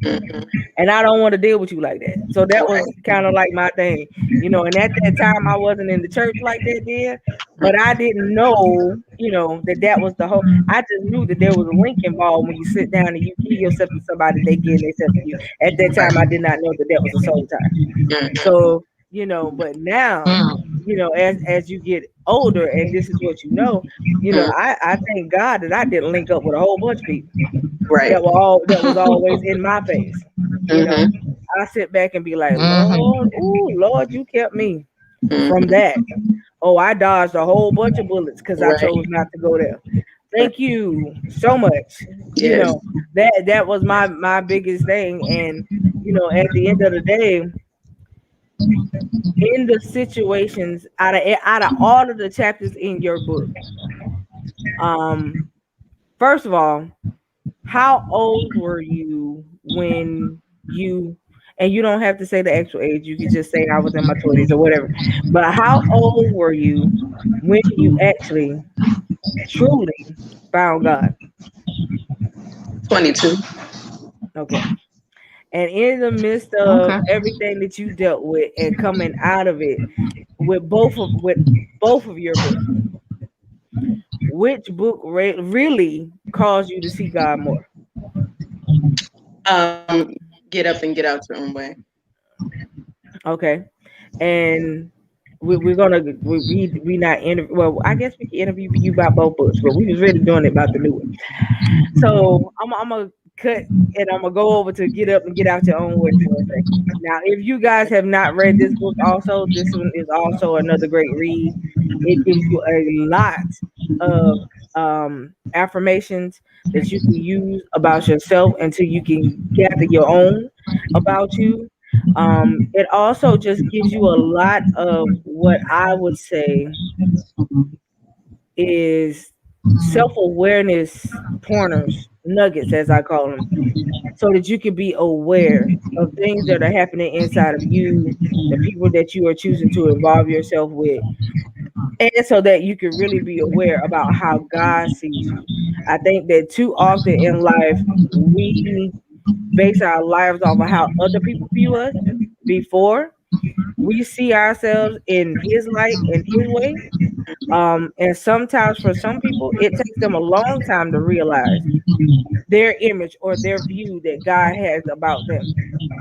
Mhm. And I don't want to deal with you like that. So that Right. was kind of like my thing, And at that time, I wasn't in the church like that then, but I didn't know, that was the whole. I just knew that there was a link involved when you sit down and you give yourself to somebody, they give themselves to you. At that time, I did not know that that was a soul tie. Mhm. So, but now, as you get older, and this is what Mhm. I thank God that I didn't link up with a whole bunch of people Right. that was always in my face. You know, Mhm. I sit back and be like, Mhm. Lord, ooh, Lord, you kept me from Mhm. that. Oh, I dodged a whole bunch of bullets because I Right. chose not to go there. Right. Thank you so much. You Yes. know, that was my biggest thing. And, at the end of the day, in the situations out of all of the chapters in your book, um, first of all, how old were you when you, and you don't have to say the actual age, you could just say I was in my 20s or whatever, but how old were you when you actually truly found God? 22. Okay. And in the midst of Okay. everything that you dealt with and coming out of it with both of your books, which book really caused you to see God more? Get up and get out your own way. Okay. And we're gonna we not interview. Well, I guess we can interview you about both books, but we was really doing it about the new one. So I'm gonna cut, and I'm gonna go over to Get Up and Get Out Your Own Way for a second. Now, if you guys have not read this book, also this one is also another great read. It gives you a lot of affirmations that you can use about yourself until you can gather your own about you. It also just gives you a lot of what I would say is self-awareness pointers, nuggets, as I call them, so that you can be aware of things that are happening inside of you, the people that you are choosing to involve yourself with, and so that you can really be aware about how God sees you. I think that too often in life, we base our lives off of how other people view us before we see ourselves in His light, in His way. And sometimes for some people, it takes them a long time to realize their image or their view that God has about them.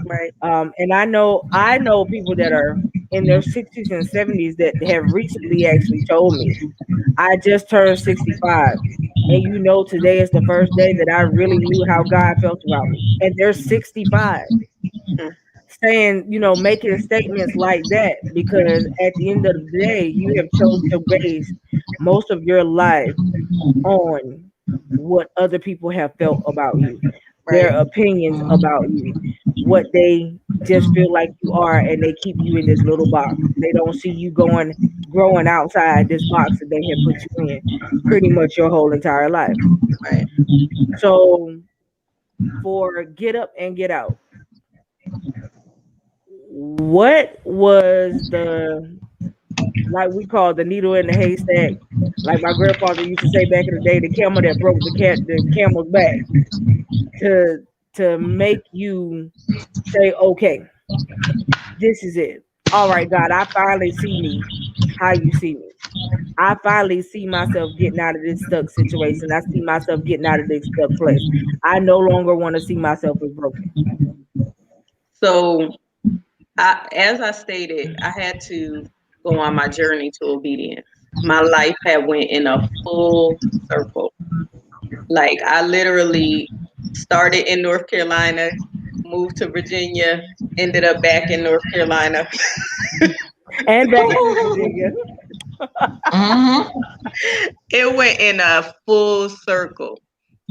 Right. And I know people that are in their 60s and 70s that have recently actually told me, I just turned 65. And today is the first day that I really knew how God felt about me. And they're 65, Mhm. saying, making statements like that, because at the end of the day, you have chose to base most of your life on what other people have felt about you, their Right. opinions about you, what they just feel like you are, and they keep you in this little box. They don't see you growing outside this box that they have put you in pretty much your whole entire life. Right. So for Get Up and Get Out, what was the, like we call the needle in the haystack, like my grandfather used to say back in the day, the camel that broke the camel's back, to make you say, okay, this is it. All right, God, I finally see me how you see me. I finally see myself getting out of this stuck situation. I see myself getting out of this stuck place. I no longer want to see myself as broken. So, as I stated, I had to go on my journey to obedience. my life had went in a full circle. Like I literally started in North Carolina, moved to Virginia, ended up back in North Carolina. And back to Virginia. Mm-hmm. It went in a full circle.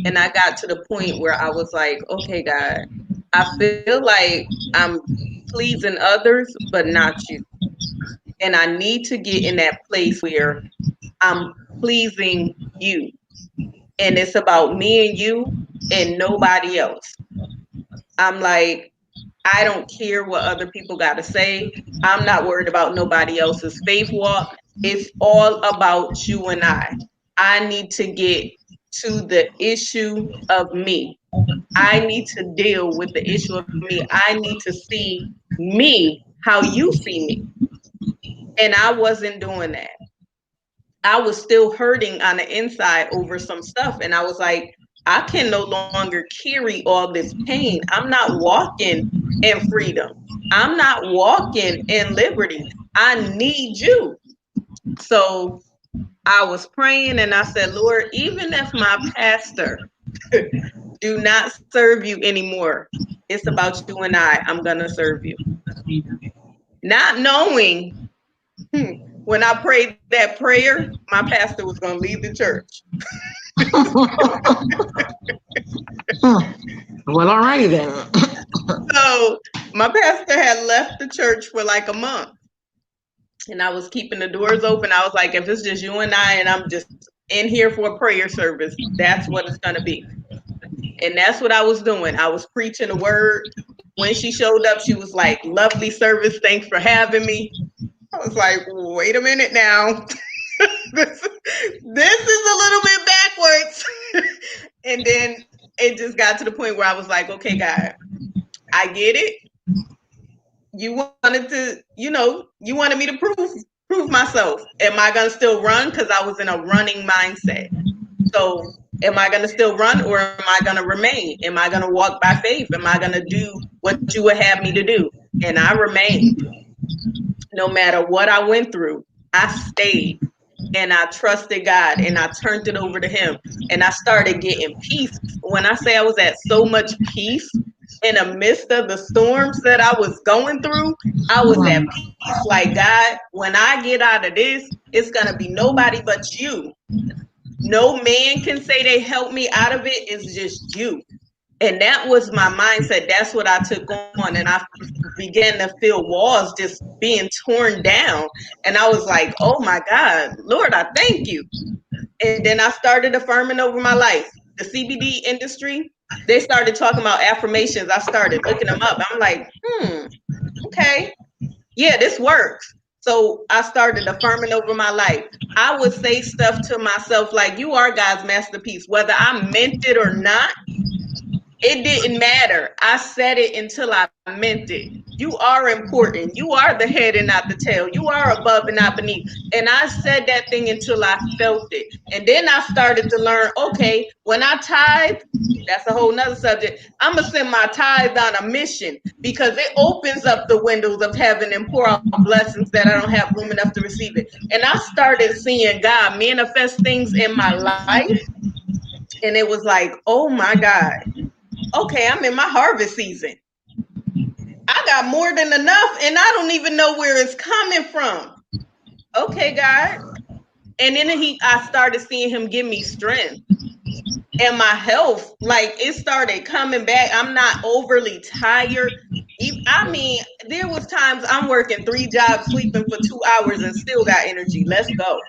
And I got to the point where I was like, okay, God, I feel like I'm pleasing others, but not you. And I need to get in that place where I'm pleasing you. And it's about me and you and nobody else. I'm like, I don't care what other people got to say. I'm not worried about nobody else's faith walk. It's all about you and I. I need to get to the issue of me. I need to deal with the issue of me. I need to see me how you see me. And I wasn't doing that. I was still hurting on the inside over some stuff. And I was like, I can no longer carry all this pain. I'm not walking in freedom. I'm not walking in liberty. I need you. So I was praying and I said, Lord, even if my pastor do not serve you anymore, it's about you and I'm going to serve you. Not knowing when I prayed that prayer, my pastor was going to leave the church. Well, all righty then. So my pastor had left the church for like a month. And I was keeping the doors open. I was like, if it's just you and I'm just in here for a prayer service, that's what it's going to be. And that's what I was doing. I was preaching the word. When she showed up, she was like, lovely service. Thanks for having me. I was like, wait a minute now. this is a little bit backwards. And then it just got to the point where I was like, okay, God, I get it. You wanted to, you wanted me to prove myself. Am I going to still run? Because I was in a running mindset. So am I going to still run or am I going to remain? Am I going to walk by faith? Am I going to do what you would have me to do? And I remained. No matter what I went through, I stayed and I trusted God and I turned it over to him and I started getting peace. When I say I was at so much peace in the midst of the storms that I was going through, I was at peace. Like, God, when I get out of this, it's going to be nobody but you. No man can say they helped me out of it. It's just you. And that was my mindset. That's what I took on. And I began to feel walls just being torn down. And I was like, oh my God, Lord, I thank you. And then I started affirming over my life. The CBD industry, they started talking about affirmations. I started looking them up. I'm like, okay, yeah, this works. So I started affirming over my life. I would say stuff to myself like, you are God's masterpiece. Whether I meant it or not, it didn't matter. I said it until I meant it. You are important. You are the head and not the tail. You are above and not beneath. And I said that thing until I felt it. And then I started to learn, okay, when I tithe, that's a whole nother subject. I'm going to send my tithe on a mission because it opens up the windows of heaven and pour out blessings that I don't have room enough to receive it. And I started seeing God manifest things in my life. And it was like, oh my God. Okay, I'm in my harvest season. I got more than enough and I don't even know where it's coming from. Okay, God. And then I started seeing him give me strength and my health. Like it started coming back. I'm not overly tired. I mean, there was times I'm working 3 jobs, sleeping for 2 hours and still got energy. Let's go.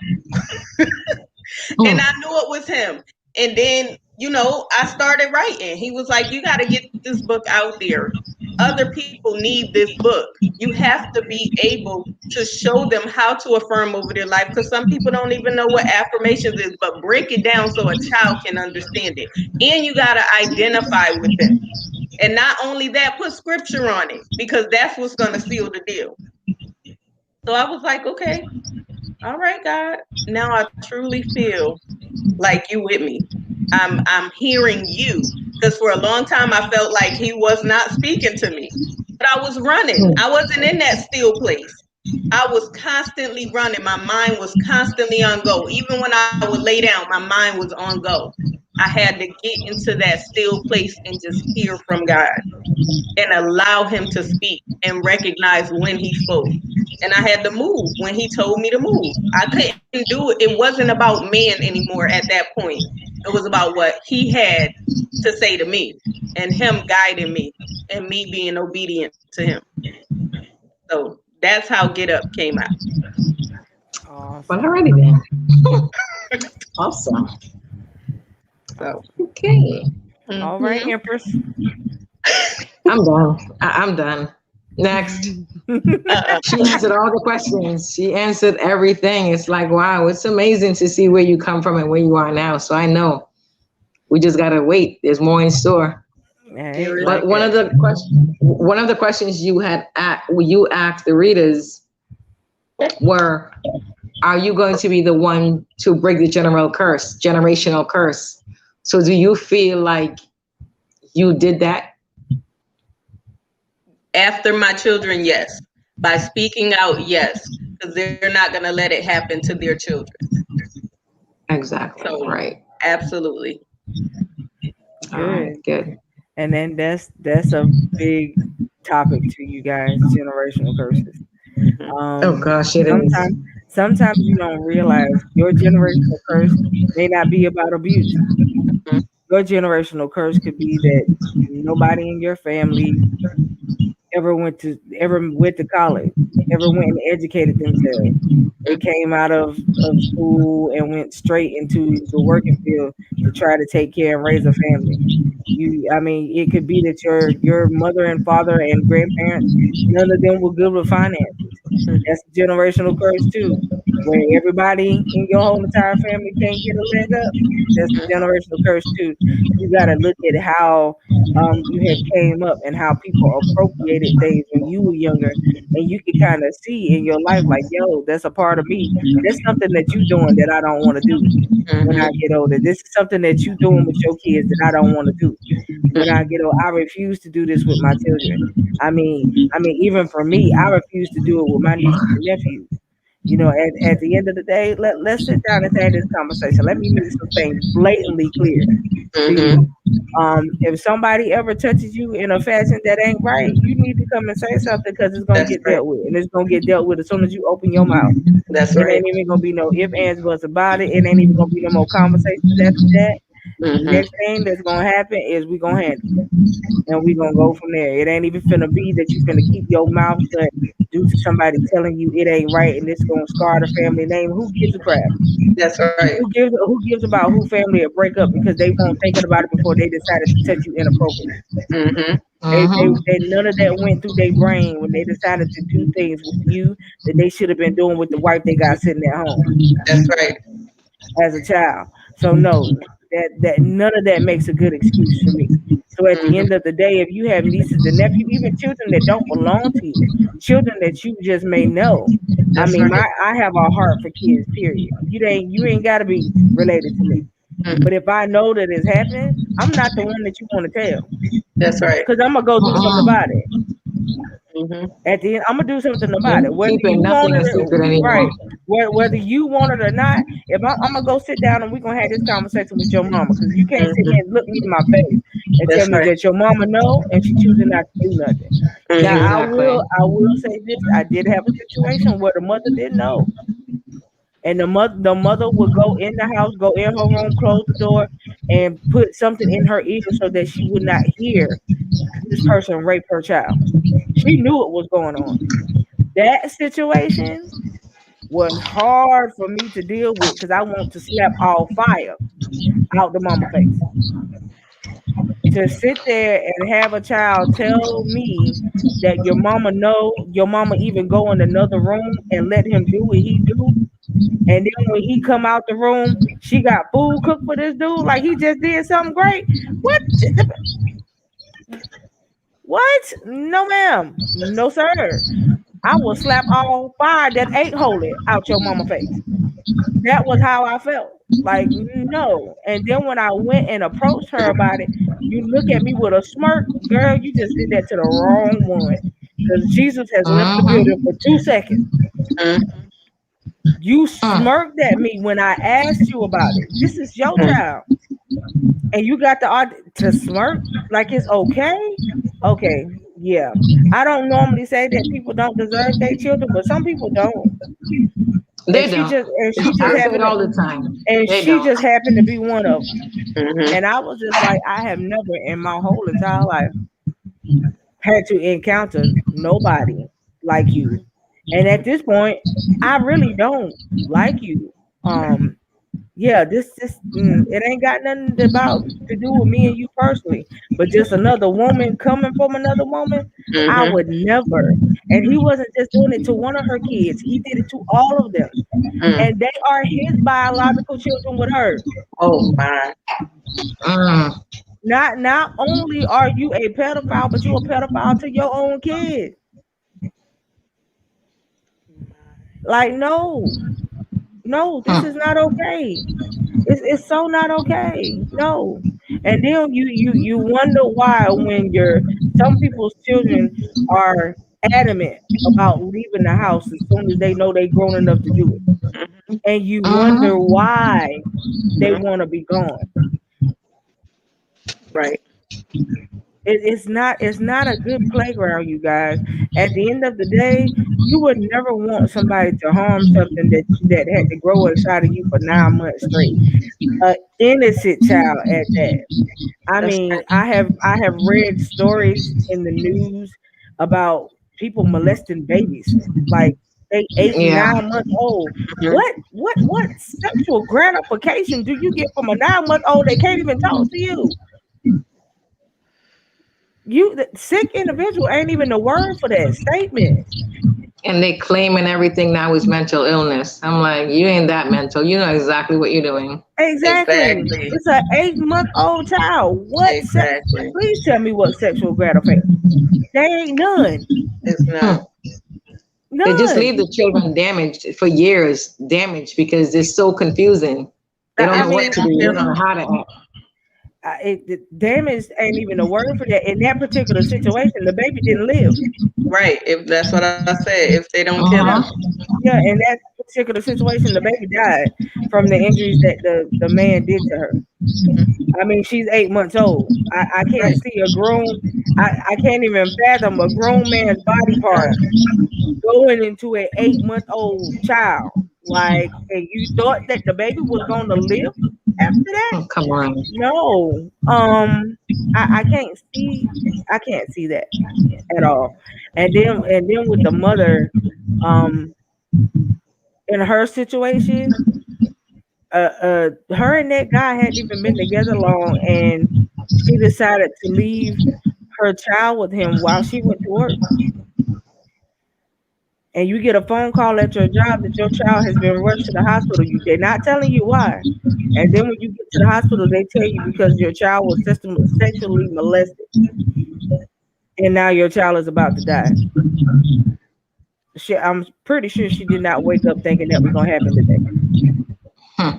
And I knew it was him. And then, I started writing. He was like, you got to get this book out there. Other people need this book. You have to be able to show them how to affirm over their life because some people don't even know what affirmations is, but break it down so a child can understand it. And you got to identify with them. And not only that, put scripture on it because that's what's going to seal the deal. So I was like, okay, all right, God. Now I truly feel like you with me. I'm hearing you because for a long time I felt like he was not speaking to me, but I was running. I wasn't in that still place. I was constantly running. My mind was constantly on go. Even when I would lay down, my mind was on go. I had to get into that still place and just hear from God and allow him to speak and recognize when he spoke. And I had to move when he told me to move. I couldn't do it. It wasn't about man anymore at that point. It was about what he had to say to me and him guiding me and me being obedient to him. So that's how Get Up came out. Well, Awesome. already then. Awesome. So, Okay. All right, mhm. Empress. I'm done. I'm done. Next. She answered all the questions. She answered everything. It's like, wow, it's amazing to see where you come from and where you are now. So I know we just gotta wait. There's more in store. I There ain't is. But like that. one of the questions you asked the readers were, are you going to be the one to break the generational curse? So do you feel like you did that? After my children, yes. By speaking out, yes. Because they're not going to let it happen to their children. Exactly. So, Right. absolutely. All right. Good. Good. And then that's a big topic to you guys, generational curses. Hmm. Oh Um, gosh, it is. sometimes you don't realize your generational curse may not be about abuse. Your generational curse could be that nobody in your family ever went to college, ever went and educated themselves. They came out of school and went straight into the working field to try to take care and raise a family. I mean, it could be that your mother and father and grandparents, none of them were good with finances. That's a generational curse too, where everybody in your whole entire family can't get a leg up. That's a generational curse too. You got to look at how you have came up and how people appropriated things when you were younger, and you can kind of see in your life like, yo, that's a part of me. That's something that you doing that I don't want to do when I Hmm. get older. This is something that you doing with your kids that I don't want to do when I get old. I refuse to do this with my children. Even for me, I refuse to do it with my nieces and nephews. At the end of the day, let's sit down and have this conversation. Let me make some things blatantly clear to you. Hmm. If somebody ever touches you in a fashion that ain't right, you need to come and say something because it's gonna That's get right. dealt with, and it's gonna get dealt with as soon as you open your mouth. That's It right. ain't even gonna be no if, ands, buts about it. It ain't even gonna be no more conversations after that. The Hmm. next thing that's gonna happen is we gonna handle it, and we gonna go from there. It ain't even finna be that you finna keep your mouth shut due to somebody telling you it ain't right, and it's gonna scar the family name. Who gives a crap? That's right. Who gives about who family will break up because they weren't thinking about it before they decided to touch you inappropriately. Hmm. They none of that went through their brain when they decided to do things with you that they should have been doing with the wife they got sitting at home That's right. as a child. So no, that none of that makes a good excuse for me. So at the Hmm. end of the day, if you have nieces and nephews, even children that don't belong to you, children that you just may know. I That's mean, right. I have a heart for kids. Period. You ain't got to be related to me. Hmm. But if I know that it's happening, I'm not the one that you want to tell That's right. because I'm gonna go do something Mm-mm. about it. Hmm. At the end, I'm gonna do something You're about it, not whether you keeping want nothing it a or secret right, anymore. whether you want it or not. If I'm gonna go sit down and we're gonna have this conversation with your mama, because you can't sit here Hmm. and look me in my face and tell That's me right. that your mama know and she choosing not to do nothing. Now Hmm. I will say this: I did have a situation where the mother didn't know, and the mother would go in the house, go in her room, close the door, and put something in her ear so that she would not hear this person rape her child. She knew what was going on. That situation was hard for me to deal with because I want to slap all fire out the mama face. To sit there and have a child tell me that your mama know, your mama even go in another room and let him do what he do, and then when he come out the room, she got food cooked for this dude like he just did something great. What? What? No, ma'am. No, sir. I will slap all fire that ain't holy out your mama face. That was how I felt. Like, no. And then when I went and approached her about it, you look at me with a smirk, girl, you just did that to the wrong one. Because Jesus has left the building Mm-hmm. for 2 seconds. Mm-hmm. You smirked at me when I asked you about it. This is your child. And you got the art to smirk like it's okay. Okay, yeah. I don't normally say that people don't deserve their children, but some people don't. And They don't. she just I say it happened to, all the time. and They she don't. just happened to be one of them. Mm-hmm. And I was just like, I have never in my whole entire life had to encounter nobody like you. And at this point, I really don't like you. Yeah, it ain't got nothing about to do with me and you personally, but just another woman coming from another woman. I Mm-hmm. would never. And he wasn't just doing it to one of her kids; he did it to all of them, Mm. and they are his biological children with her. Oh my. Mm. Not only are you a pedophile, but you're a pedophile to your own kids. Like, no, this is not okay. It's so not okay. No. And then you wonder why when some people's children are adamant about leaving the house as soon as they know they're grown enough to do it. And you wonder Mm-hmm. why they Mm-hmm. want to be gone. Right. It's not a good playground, you guys. At the end of the day, you would never want somebody to harm something that had to grow inside of you for 9 months straight. An innocent child at that. I That's mean, right. I have read stories in the news about people molesting babies, like they 8, Yeah. 9 months old. Mm-hmm. What sexual gratification do you get from a 9 month old that can't even talk to you? The sick individual ain't even the word for that statement. And they claiming everything now is mental illness. I'm like, you ain't that mental. You know exactly what you're doing. Exactly. Exactly. It's an 8 month old child. Exactly. Please tell me what sexual gratification. There ain't none. It's not. Hmm. They just None. leave the children damaged for years, damaged because it's so confusing. They don't I know If what they mean, to do. don't They kill don't know them. how to act. the damage ain't even a word for that. In that particular situation, the baby didn't live. Right. If that's what I said. If they don't kill them. Uh-huh. Yeah, in that particular situation, the baby died from the injuries that the man did to her. I mean, she's 8 months old. I can't Right. see a grown. I can't even fathom a grown man's body part going into an 8 month old child. Like, and you thought that the baby was going to live after that? Oh, come on. No. I can't see. I can't see that at all. And then with the mother, um, in her situation, her and that guy hadn't even been together long, and she decided to leave her child with him while she went to work. And you get a phone call at your job that your child has been rushed to the hospital. They're not telling you why. And then when you get to the hospital, they tell you because your child was sexually molested, and now your child is about to die. I'm pretty sure she did not wake up thinking that was gonna happen today. Hmm.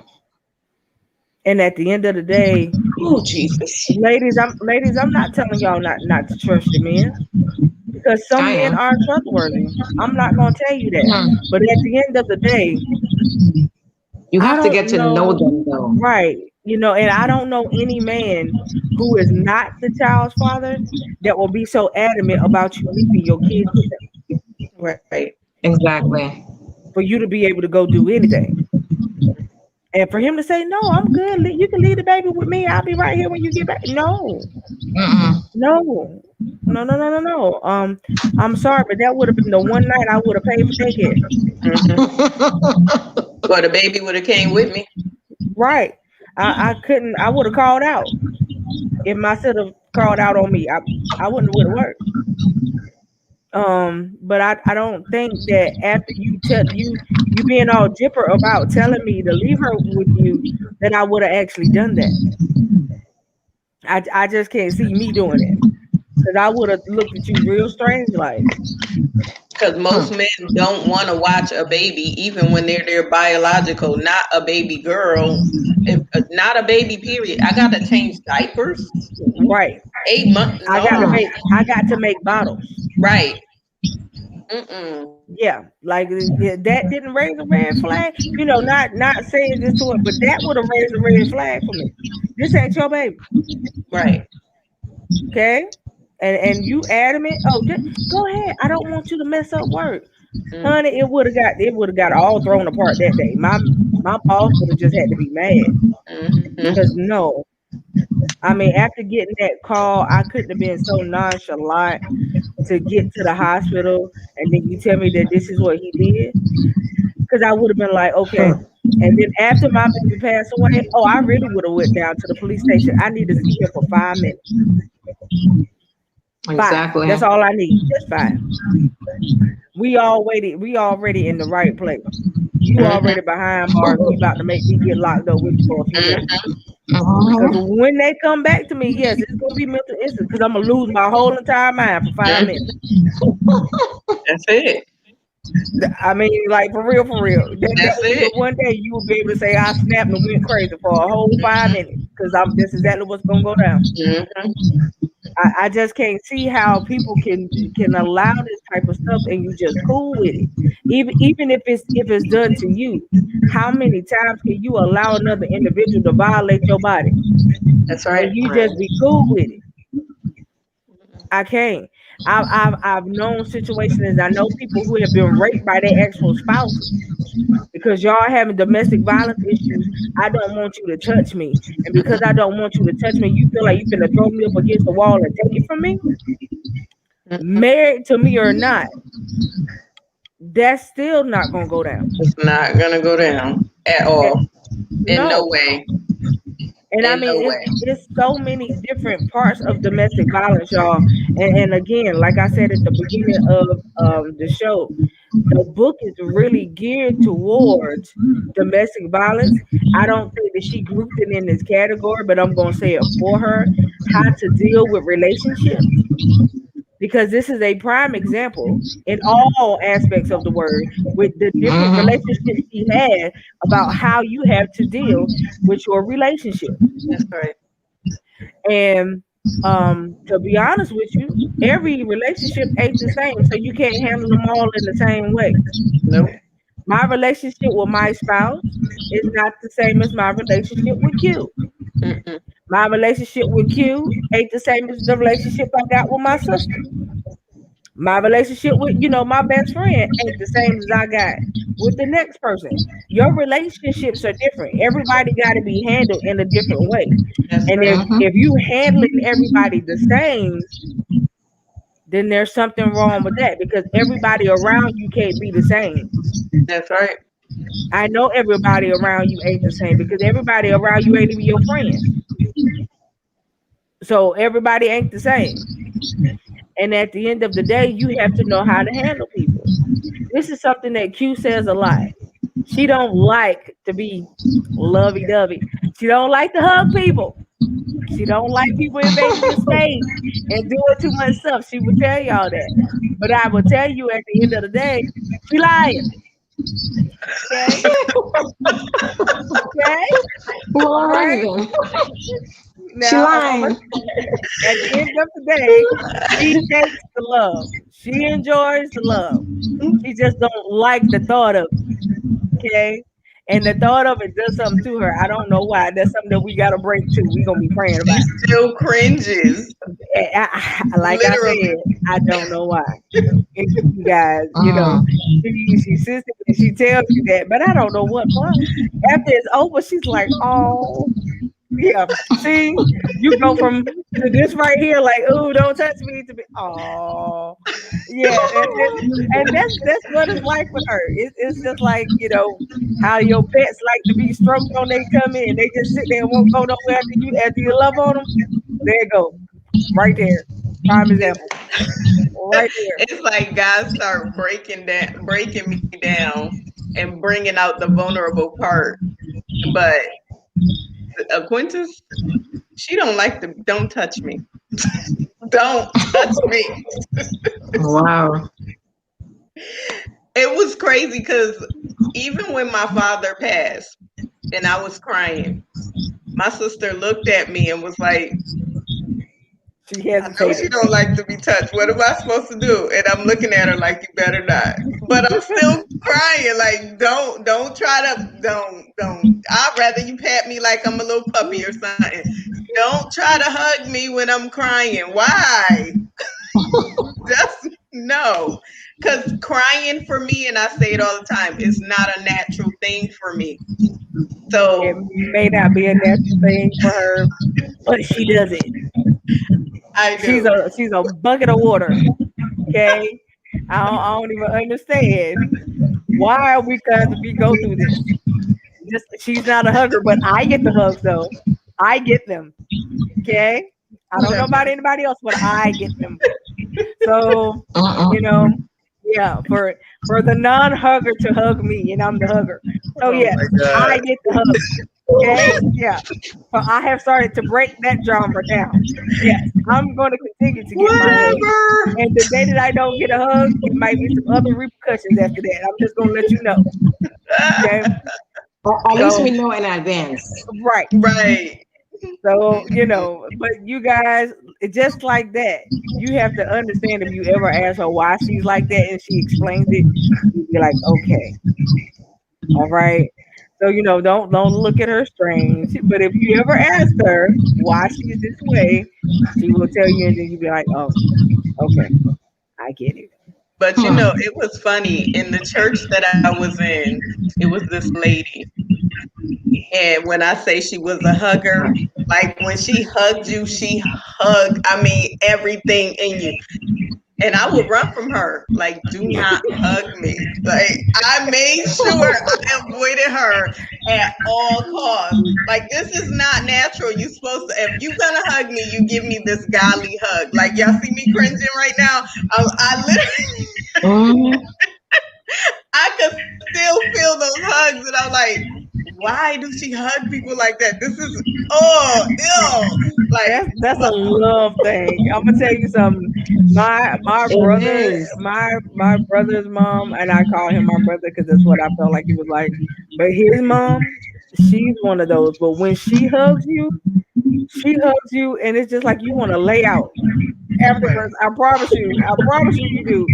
And at the end of the day, Oh Jesus. ladies, I'm not telling y'all not to trust your men because some I men am. are trustworthy. I'm not gonna tell you that. Hmm. But at the end of the day, You I have to get don't to know know. them though. Right. And I don't know any man who is not the child's father that will be so adamant about you leaving your kids with them Right. Exactly. for you to be able to go do anything. And for him to say, no, I'm good. You can leave the baby with me. I'll be right here when you get back. No, Mm-mm. no, no, no, no, no, no. I'm sorry, but that would have been the one night I would have paid for daycare. Mm-hmm. But the baby would have came with me. Right. I couldn't. I would have called out if my sister called out on me. I wouldn't would have worked. But I don't think that after you being all jipper about telling me to leave her with you, that I would have actually done that. I just can't see me doing it because I would have looked at you real strange, like, Because most men don't want to watch a baby, even when they're their biological, not a baby girl, if, not a baby. Period. I gotta change diapers. right. 8 months? I got to No. make I got to make bottles. Right. Yeah, like that didn't raise a red flag. Not saying this to it, but that would have raised a red flag for me. This ain't your baby, Right. okay? And you adamant? Oh, go ahead. I don't want you to mess up work, Mm. honey. It would have got all thrown apart that day. My boss would have just had to be mad Mm-hmm. because no. I mean, after getting that call, I couldn't have been so nonchalant to get to the hospital, and then you tell me that this is what he did, because I would have been like, okay. And then after my baby passed away, oh, I really would have went down to the police station. I need to see him for 5 minutes. Five. Exactly. That's all I need. Just five. We all waited. We already in the right place. You Mm-hmm. already behind bars. You about to make me get locked up with you for a few minutes. Mm-hmm. Because when they come back to me, yes, it's gonna be mental instance. Because I'm gonna lose my whole entire mind for 5 minutes. That's it. I mean, like for real, for real. That That's will be the it. one day you will be able to say I snapped and went crazy for a whole 5 minutes. Because I'm That's exactly what's gonna go down. Mm-hmm. I just can't see how people can allow this type of stuff and you just cool with it. Even if it's done to you, how many times can you allow another individual to violate your body That's and right. you just be cool with it? I can't. I've known situations. I know people who have been raped by their actual spouses because y'all having domestic violence issues. I don't want you to touch me, and because I don't want you to touch me, you feel like you finna throw me up against the wall and take it from me. Mm-hmm. Married to me or not, that's still not gonna go down. It's not gonna go down at Eh, all. In no No. way. And I In no mean, way. it's so many different parts of domestic violence, y'all. And again, like I said at the beginning of the show, the book is really geared towards domestic violence. I don't think that she grouped it in this category, but I'm gonna say it for her: how to deal with relationships, because this is a prime example in all aspects of the word with the different relationships she had about how you have to deal with your relationship. That's right. And to be honest with you, every relationship ain't the same, so you can't handle them all in the same way. Nope. My relationship with my spouse is not the same as my relationship with Q. Mm-mm. My relationship with Q ain't the same as the relationship I got with my sister. My relationship with, my best friend ain't the same as I got with the next person. Your relationships are different. Everybody got to be handled in a different way. That's And right. if you handling everybody the same, then there's something wrong with that because everybody around you can't be the same. That's right. I know everybody around you ain't the same because everybody around you ain't even your friend. So everybody ain't the same. And at the end of the day, you have to know how to handle people. This is something that Q says a lot. She don't like to be lovey-dovey. She don't like to hug people. She don't like people invading the space and doing too much stuff. She will tell y'all that. But I will tell you at the end of the day, she lying. Okay? Okay? Well, All alrighty right. then. She Now, lying. at the end of the day, she takes the love. She enjoys the love. She just don't like the thought of it. Okay? And the thought of it does something to her. I don't know why. That's something that we got to break too. We're going to be praying She about still cringes. it. Like I said, Literally. I don't know why. You guys, Mm. she sits there and she tells you that, but I don't know what part. After it's over, she's like, oh, yeah. See, you go from to this right here, like, oh, don't touch me, to be, oh, yeah, and that's what it's like with her. It's just like how your pets like to be stroked on their tummy, and they just sit there and won't go nowhere after you love on them. There you go, right there, prime example, right there. It's like God start breaking me down, and bringing out the vulnerable part. But Quintus, she don't like to. Don't touch me. Don't touch me. Wow. It was crazy because even when my father passed and I was crying, my sister looked at me and was like, She I know she hesitated. don't like to be touched. What am I supposed to do? And I'm looking at her like, you better not. But I'm still crying. Like, don't try to, don't. I'd rather you pat me like I'm a little puppy or something. Don't try to hug me when I'm crying. Why? Just no. Because crying for me, and I say it all the time, is not a natural thing for me. It So may not be a natural thing for her, but she does it. I She's do. a bucket of water. Okay, I don't even understand why we got to be go through this. Just she's not a hugger, but I get the hugs though. I get them. Okay, I don't know about Whatever. anybody else, but I get them. So Uh-uh. you know, yeah, for the non-hugger to hug me, and I'm the hugger. So Oh yes, my God. I get the hug. Okay, yeah. So I have started to break that genre down. Yes, I'm going to continue to get my hug. Whatever. And the day that I don't get a hug, it might be some other repercussions after that. I'm just gonna let you know. Okay. At least we So know in advance. right. Right. So but you guys, just like that, you have to understand if you ever ask her why she's like that and she explains it, you be like, okay, all right. So don't look at her strange. But if you ever ask her why she's this way, she will tell you, and then you be like, oh, okay, I get it. But Hmm. it was funny in the church that I was in. It was this lady, and when I say she was a hugger, like when she hugged you, she hugged. I mean everything in you. And I would run from her, like, do not hug me. Like, I made sure I avoided her at all costs. Like, this is not natural. You supposed to, if you gonna hug me, you give me this godly hug. Like, y'all see me cringing right now? I literally, Mhm. I could still feel those hugs, and I'm like, why do she hug people like that? This is, oh, ew. Like, That's a love thing. I'm gonna tell you something. My It brother, is. my brother's mom, and I call him my brother because that's what I felt like he was like. But his mom, she's one of those. But when she hugs you, and it's just like you want to lay out afterwards. I promise you do,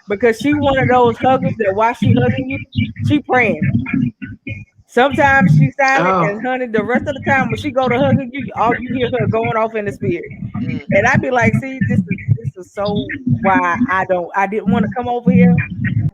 because she one of those huggers that while she hugging you, she praying. Sometimes she's silent, Oh. and honey, the rest of the time when she go to hugging you, all you hear her going off in the spirit. And I'd be like, see, this is so why I didn't want to come over here.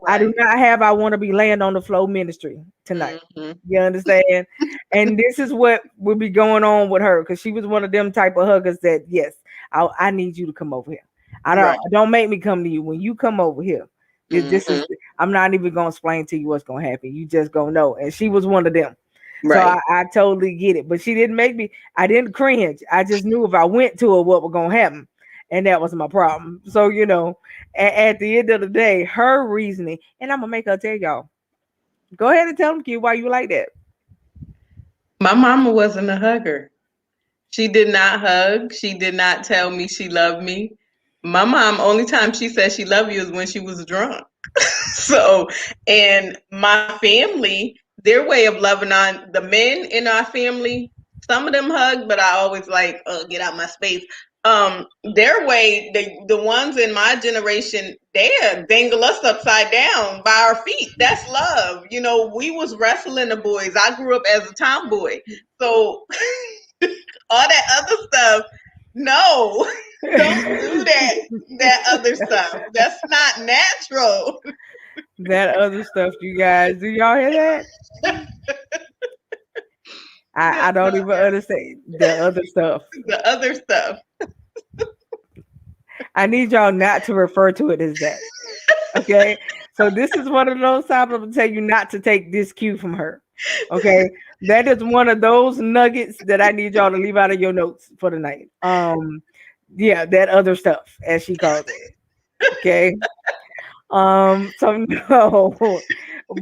I do right. not have I want to be laying on the floor ministry tonight. Mm-hmm. You understand? And this is what would be going on with her because she was one of them type of huggers that yes, I need you to come over here. I Right. don't make me come to you when you come over here. This Mm-hmm. is I'm not even gonna explain to you what's gonna happen. You just gonna know. And she was one of them. So Right. I totally get it. But she didn't make me, I didn't cringe. I just knew if I went to her, what was going to happen. And that was my problem. So, at the end of the day, her reasoning, and I'm going to make her tell y'all, go ahead and tell them, kid, why you like that. My mama wasn't a hugger. She did not hug. She did not tell me she loved me. My mom, only time she said she loved you is when she was drunk. So, and my family, their way of loving on the men in our family, some of them hug, but I always like, get out my space. Their way, the ones in my generation, they dangle us upside down by our feet. That's love. We was wrestling the boys. I grew up as a tomboy. So all that other stuff, no. Don't do that other stuff. That's not natural. That other stuff, you guys, do y'all hear that? I That's don't not even understand the other stuff. the other stuff. I need y'all not to refer to it as that. Okay. So this is one of those times I'm gonna tell you not to take this cue from her. Okay. That is one of those nuggets that I need y'all to leave out of your notes for the night. Yeah, that other stuff, as she calls it. Okay. So no,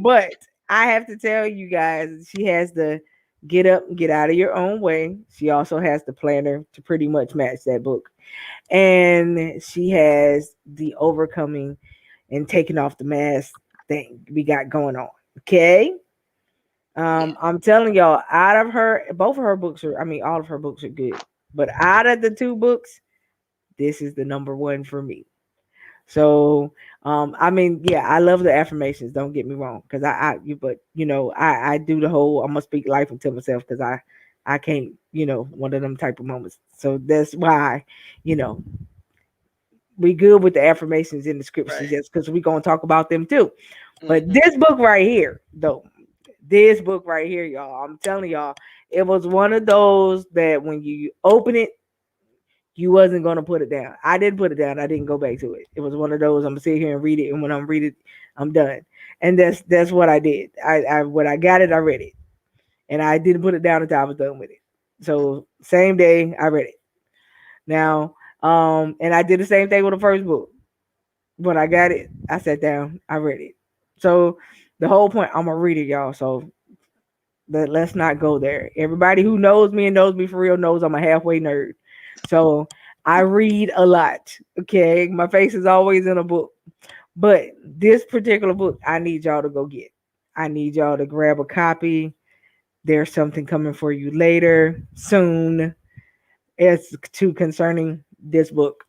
but I have to tell you guys, she has the get up and get out of your own way. She also has the planner to pretty much match that book. And she has the overcoming and taking off the mask thing we got going on. Okay. Yeah. I'm telling y'all, out of her, both of her books are, I mean, all of her books are good. But out of the two books, this is the number one for me. So, I mean, yeah, I love the affirmations. Don't get me wrong, because but I do the whole I'm gonna speak life into myself because I can't, one of them type of moments. So that's why, you know, we good with the affirmations in the scriptures, Right. just because we gonna talk about them too. But Hmm. this book right here, though, this book right here, y'all, I'm telling y'all, it was one of those that when you open it, you wasn't gonna put it down. I didn't put it down. I didn't go back to it. It was one of those I'm gonna sit here and read it, and when I'm read it, I'm done. And that's what I did. I when I got it, I read it, and I didn't put it down until I was done with it. So same day, I read it. Now, and I did the same thing with the first book. When I got it, I sat down, I read it. So the whole point, I'm gonna read it, y'all. So let's not go there. Everybody who knows me and knows me for real knows I'm a halfway nerd. So I read a lot. Okay. My face is always in a book. But this particular book, I need y'all to go get. I need y'all to grab a copy. There's something coming for you later, soon, as to concerning this book.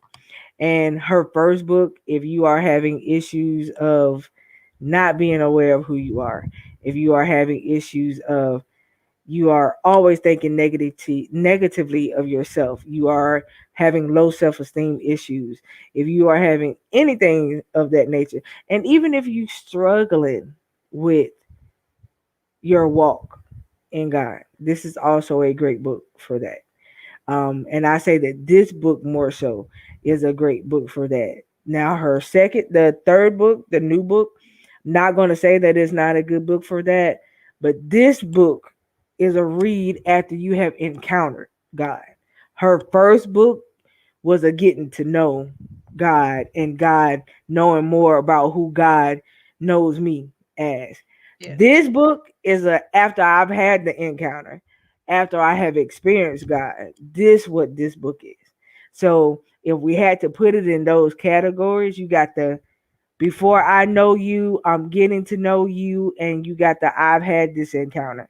And her first book, if you are having issues of not being aware of who you are, if you are having issues of you are always thinking negatively of yourself, you are having low self-esteem issues, if you are having anything of that nature, and even if you struggling with your walk in God, this is also a great book for that. And I say that this book more so is a great book for that. Now, the third book, the new book, not going to say that it's not a good book for that, but this book is a read after you have encountered God. Her first book was a getting to know God and God knowing more about who God knows me as. Yeah. This book is a after I've had the encounter, after I have experienced God. This what this book is. So if we had to put it in those categories, you got the before I know you, I'm getting to know you, and you got the I've had this encounter.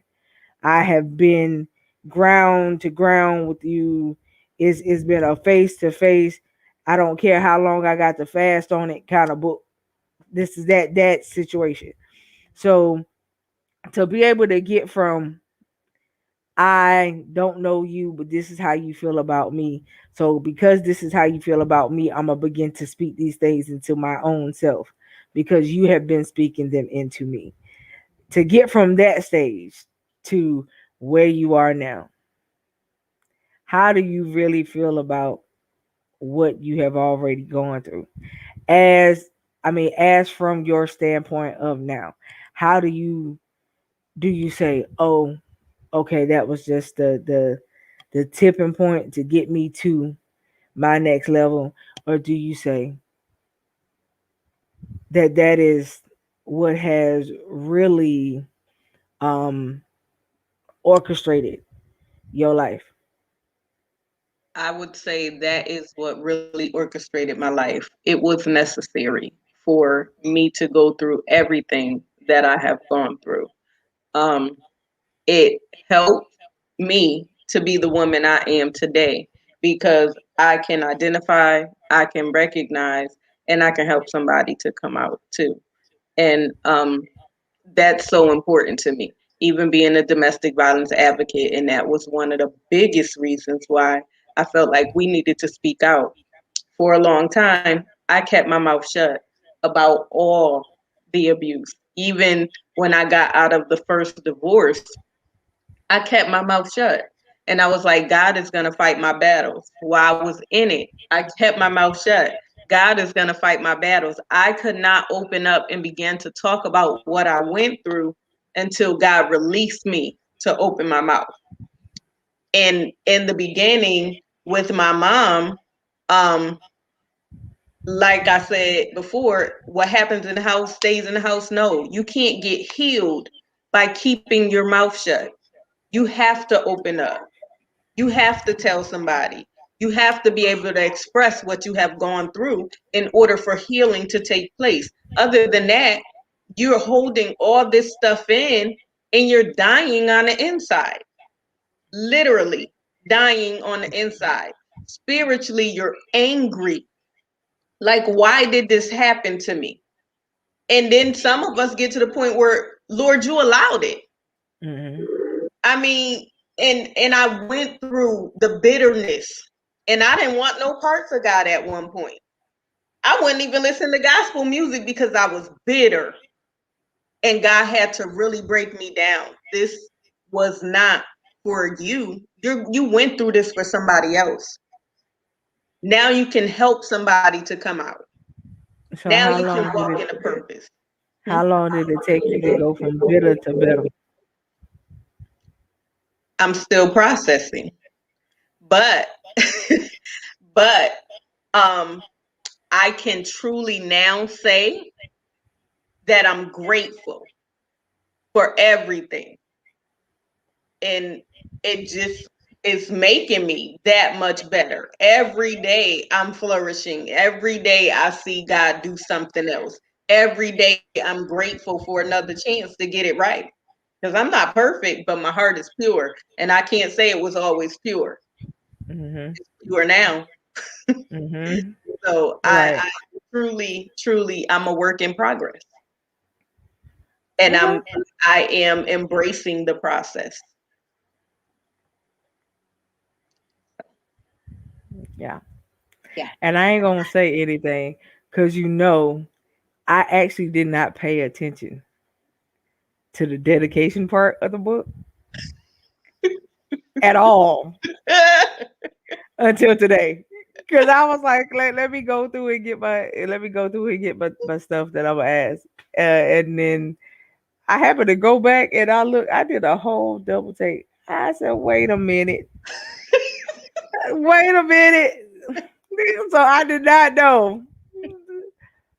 I have been ground to ground with you. It's been a face to face. I don't care how long I got to fast on it kind of book. This is that situation. So to be able to get from I don't know you, but this is how you feel about me. So because this is how you feel about me, I'm gonna begin to speak these things into my own self because you have been speaking them into me. To get from that stage to where you are now, how do you really feel about what you have already gone through? As as from your standpoint of now, how do you say, oh, okay, that was just the tipping point to get me to my next level, or do you say that that is what has really um orchestrated your life? I would say that is what really orchestrated my life. It was necessary for me to go through everything that I have gone through. Um, it helped me to be the woman I am today because I can identify, I can recognize, and I can help somebody to come out too. And that's so important to me, even being a domestic violence advocate. And that was one of the biggest reasons why I felt like we needed to speak out. For a long time, I kept my mouth shut about all the abuse. Even when I got out of the first divorce, I kept my mouth shut. And I was like, God is going to fight my battles. While I was in it, I kept my mouth shut. God is going to fight my battles. I could not open up and begin to talk about what I went through until God released me to open my mouth. And in the beginning with my mom, um, like I said before, what happens in the house stays in the house. No, you can't get healed by keeping your mouth shut. You have to open up. You have to tell somebody. You have to be able to express what you have gone through in order for healing to take place. Other than that, you're holding all this stuff in and you're dying on the inside, literally dying on the inside. spiritually you're angry. Like, why did this happen to me? And then some of us get to the point where, Lord, you allowed it. I mean, and I went through the bitterness, and I didn't want no parts of God at one point. I wouldn't even listen to gospel music because I was bitter. And God had to really break me down. This was not for you. You went through this for somebody else. Now you can help somebody to come out. So Now how you long can did walk it in a purpose. how long did it take you to go from bitter to better? I'm still processing. But but um I can truly now say that I'm grateful for everything. And it just is making me that much better. Every day I'm flourishing. Every day I see God do something else. Every day I'm grateful for another chance to get it right. Because I'm not perfect, but my heart is pure. And I can't say it was always pure. Mm-hmm. It's pure now. Mm-hmm. So Right. I truly, I'm a work in progress. And Okay. I am embracing the process. Yeah. Yeah. And I ain't gonna say anything because I actually did not pay attention to the dedication part of the book at all until today. Cause I was like, let me go through and get my stuff that I'm gonna ask. And then I happened to go back and I did a whole double take. I said, wait a minute. Wait a minute. So I did not know.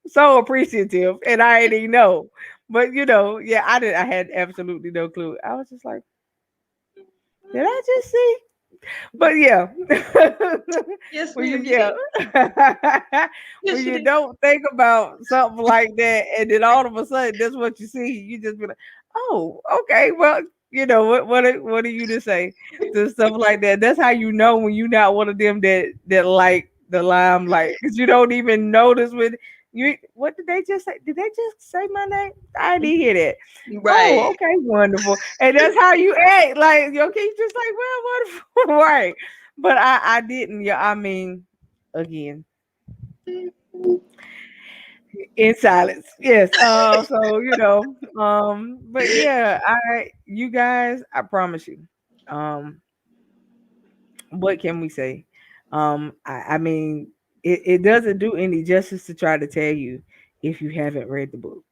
So appreciative, and I didn't even know. But yeah, I had absolutely no clue. I was just like, did I just see? But yeah, Yes, when ma'am, you did. when Yes, you you did. don't think about something like that, and then all of a sudden that's what you see, you just be like, oh, okay, well, what are you to say to stuff like that? That's how you know when you're not one of them that like the limelight because you don't even notice when you. What did they just say? Did they just say my name? I didn't hear that. Oh, Right. okay, wonderful. And that's how you act. Like your kids just like, well, wonderful, right? But I didn't. Yeah, I mean, again, in silence. Yes. So but yeah, you guys, I promise you. Um, what can we say? I mean, it doesn't do any justice to try to tell you if you haven't read the book.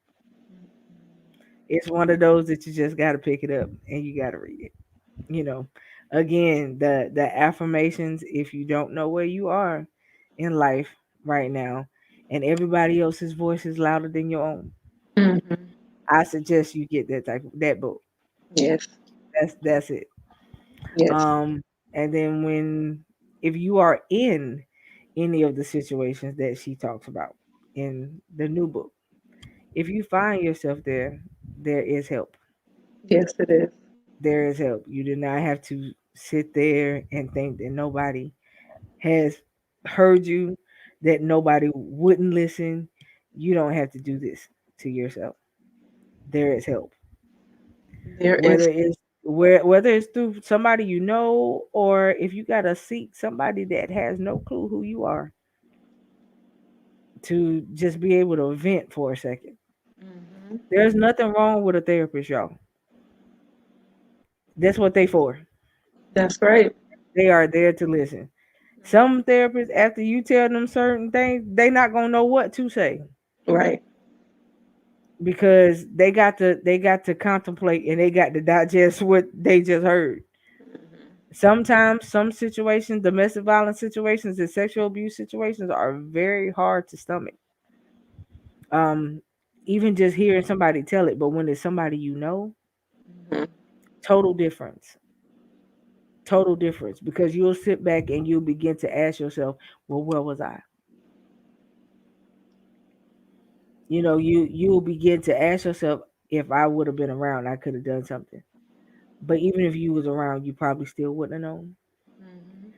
It's one of those that you just got to pick it up and you got to read it. you know Again, the affirmations, if you don't know where you are in life right now and everybody else's voice is louder than your own, Mhm. I suggest you get that book. Yes. That's it. Yes. um and then when if you are in any of the situations that she talks about in the new book, if you find yourself there, there is help. Yes, it is. There is help. You do not have to sit there and think that nobody has heard you, that nobody wouldn't listen. You don't have to do this to yourself. There is help. There is. Whether it's through somebody or if you gotta seek somebody that has no clue who you are to just be able to vent for a second. Mhm. There's nothing wrong with a therapist, y'all. That's what they for. That's right. They are there to listen. Some therapists, after you tell them certain things, they not gonna know what to say Right. because they got to contemplate and they got to digest what they just heard. Sometimes some situations, domestic violence situations and sexual abuse situations are very hard to stomach. Um, Even just hearing somebody tell it, but when it's somebody Mhm. total difference. Total difference because you'll sit back and you'll begin to ask yourself, well, where was I? You'll begin to ask yourself, if I would have been around, I could have done something. But even if you was around, you probably still wouldn't have known. Mhm.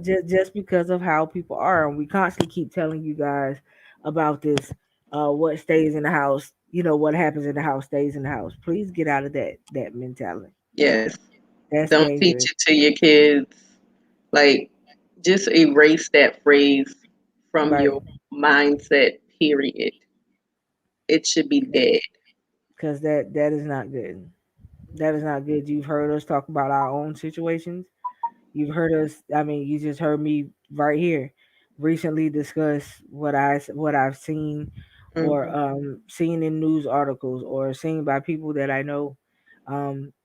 just because of how people are, and we constantly keep telling you guys about this. What stays in the house, what happens in the house stays in the house. Please get out of that mentality. Yes. That's Don't teach dangerous. it to your kids. Like, just erase that phrase from Right. your mindset, period. It should be dead. Because that is not good. That is not good. You've heard us talk about our own situations. You've heard us. I mean, you just heard me right here recently discuss what I've seen, or Hmm. seen in news articles, or seen by people that I know.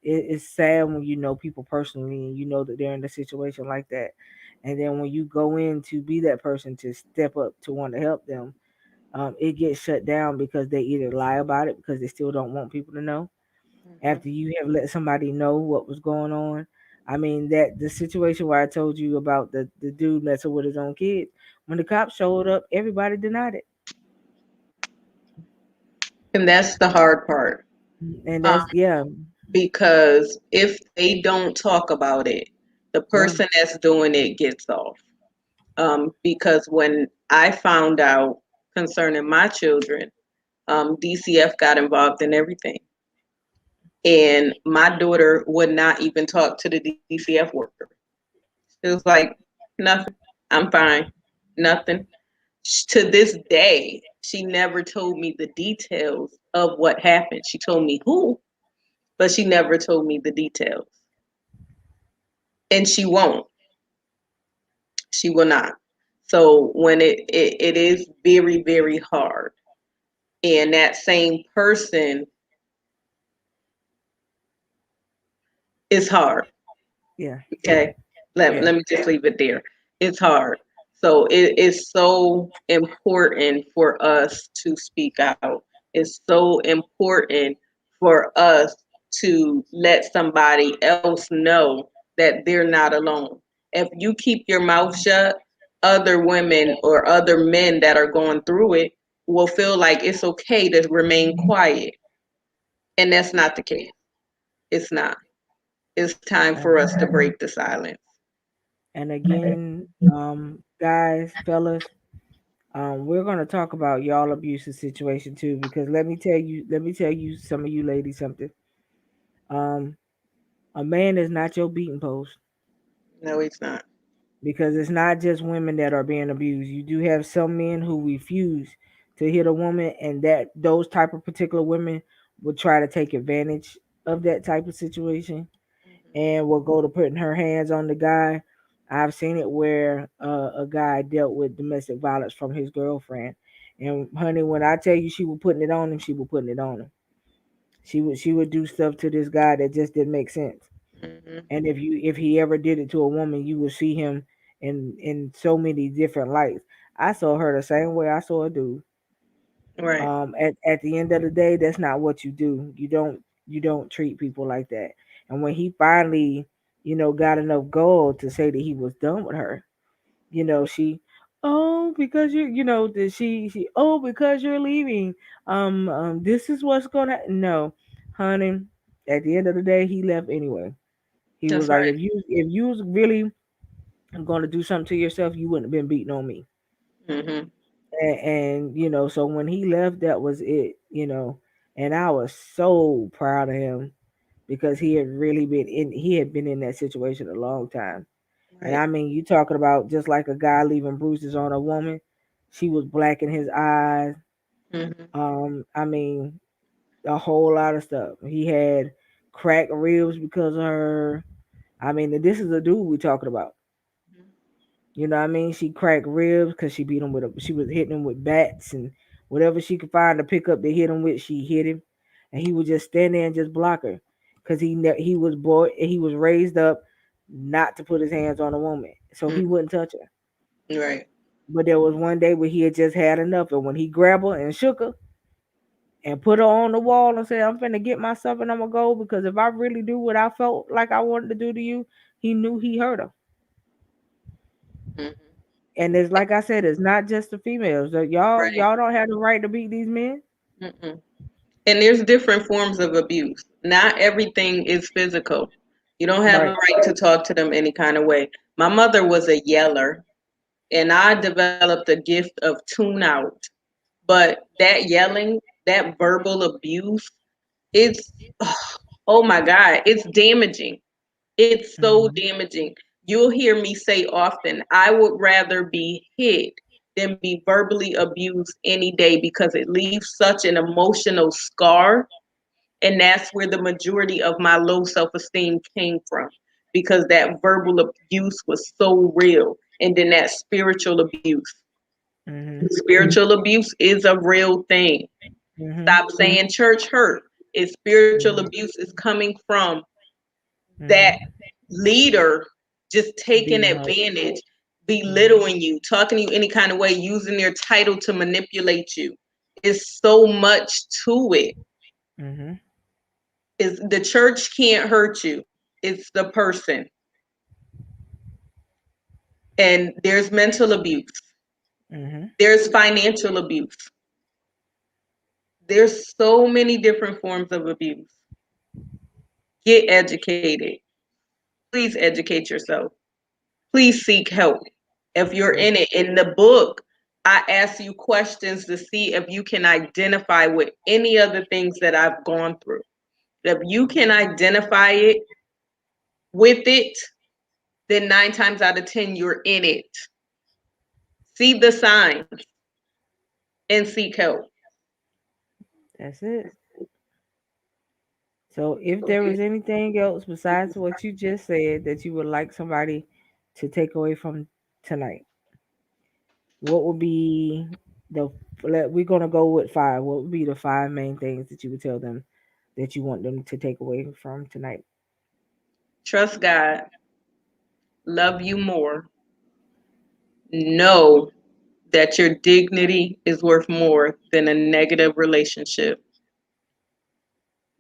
It's sad when you know people personally and you know that they're in a situation like that, and then when you go in to be that person to step up to want to help them, it gets shut down because they either lie about it because they still don't want people to know Hmm. after you have let somebody know what was going on. I mean, that the situation where I told you about the dude messing with his own kids, when the cops showed up, everybody denied it. And that's the hard part. And Um, that's, yeah, because if they don't talk about it, the yeah, person that's doing it gets off. Because when I found out concerning my children, DCF got involved in everything. And my daughter would not even talk to the DCF worker. It was like, nothing. I'm fine. Nothing. To this day, she never told me the details of what happened. She told me who, but she never told me the details. And she won't. She will not. So when it is very, very hard. And that same person is hard. yeah, Okay. Let yeah, me just leave it there. It's hard. So it is so important for us to speak out. It's so important for us to let somebody else know that they're not alone. If you keep your mouth shut, other women or other men that are going through it will feel like it's okay to remain quiet. And that's not the case. It's not. It's time for and us to break the silence. and again, guys, fellas, we're gonna talk about y'all abusive situation too, because let me tell you, some of you ladies something. Um, a man is not your beating post. No, it's not. Because it's not just women that are being abused. You do have some men who refuse to hit a woman, and that those type of particular women will try to take advantage of that type of situation and will go to putting her hands on the guy. I've seen it where a guy dealt with domestic violence from his girlfriend, and honey, when I tell you she was putting it on him, she was putting it on him. She would do stuff to this guy that just didn't make sense. Hmm. And if he ever did it to a woman, you would see him in so many different lights. I saw her the same way I saw a dude. Right. At the end of the day, that's not what you do. You don't treat people like that. And when he finally, got enough gold to say that he was done with her, she, oh, because because you're leaving. This is what's gonna, no, honey. At the end of the day, he left anyway. He was That's like, right. if you was really going to do something to yourself, you wouldn't have been beating on me. Hmm. And so when he left, that was it. And I was so proud of him because he had been in that situation a long time. And Right. I mean, you talking about just like a guy leaving bruises on a woman. She was black in his eyes. Hmm. I mean, a whole lot of stuff. He had cracked ribs because of her. I mean, this is a dude we talking about. You know what I mean? She cracked ribs because she was hitting him with bats and whatever she could find to pick up to hit him with. She hit him, and he would just stand there and just block her because he was raised up not to put his hands on a woman, so he Hmm. wouldn't touch her. Right. But there was one day where he had just had enough, and when he grabbed her and shook her and put her on the wall and said, "I'm finna get myself and I'm gonna go because if I really do what I felt like I wanted to do to you," he knew he hurt her. Hmm. And it's like I said, it's not just the females. Y'all, Right. y'all don't have the right to beat these men. Mm-mm. And there's different forms of abuse. Not everything is physical. You don't have a Right. right to talk to them any kind of way. My mother was a yeller, and I developed a gift of tune out. But that yelling, that verbal abuse, it's, oh my God, it's damaging. It's so Mm-hmm. damaging. You'll hear me say often, I would rather be hit than be verbally abused any day because it leaves such an emotional scar. And that's where the majority of my low self esteem came from because that verbal abuse was so real. And then that spiritual abuse. Mm-hmm. Spiritual abuse is a real thing. Mm-hmm. Stop saying church hurt. It's spiritual abuse is coming from that Mm-hmm. leader just taking Being hurt. advantage, Mm-hmm. belittling you, talking to you any kind of way, using their title to manipulate you. It's so much to it. Mm-hmm. Is the church can't hurt you. It's the person. And there's mental abuse. Mm-hmm. There's financial abuse. There's so many different forms of abuse. Get educated. Please educate yourself. Please seek help. If you're in it, in the book, I ask you questions to see if you can identify with any of the things that I've gone through. If you can identify it with it, then 9 times out of 10, you're in it. See the signs and seek help. That's it. So, if there was anything else besides what you just said that you would like somebody to take away from tonight, what would be the we're gonna go with five. What would be the five main things that you would tell them that you want them to take away from tonight? Trust God. Love you more. Know that your dignity is worth more than a negative relationship.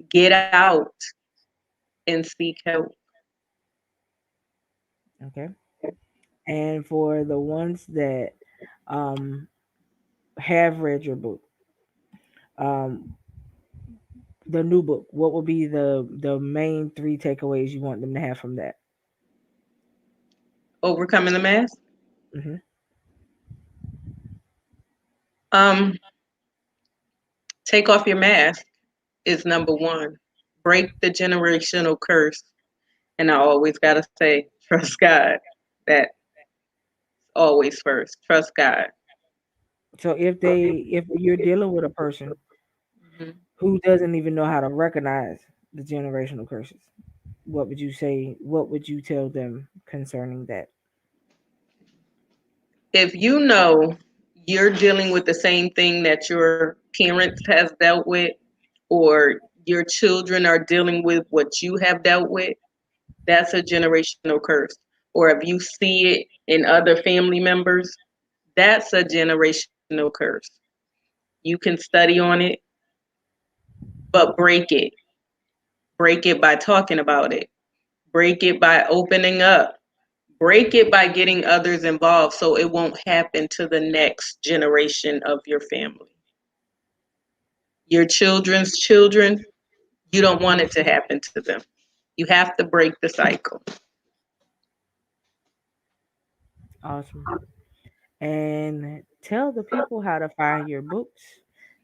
Get out and seek help. Okay. And for the ones that um have read your book, um the new book, what would be the main three takeaways you want them to have from that? Overcoming the mask. Hmm. Um, take off your mask is number one. Break the generational curse. And I always gotta say, trust God. That's always first. Trust God. So if you're dealing with a person Mhm. who doesn't even know how to recognize the generational curses, what would you say? What would you tell them concerning that? If you know you're dealing with the same thing that your parents has dealt with, or your children are dealing with what you have dealt with, that's a generational curse. Or if you see it in other family members, that's a generational curse. You can study on it, but break it. Break it by talking about it. Break it by opening up. Break it by getting others involved so it won't happen to the next generation of your family. Your children's children, you don't want it to happen to them. You have to break the cycle. Awesome. And tell the people how to find your books.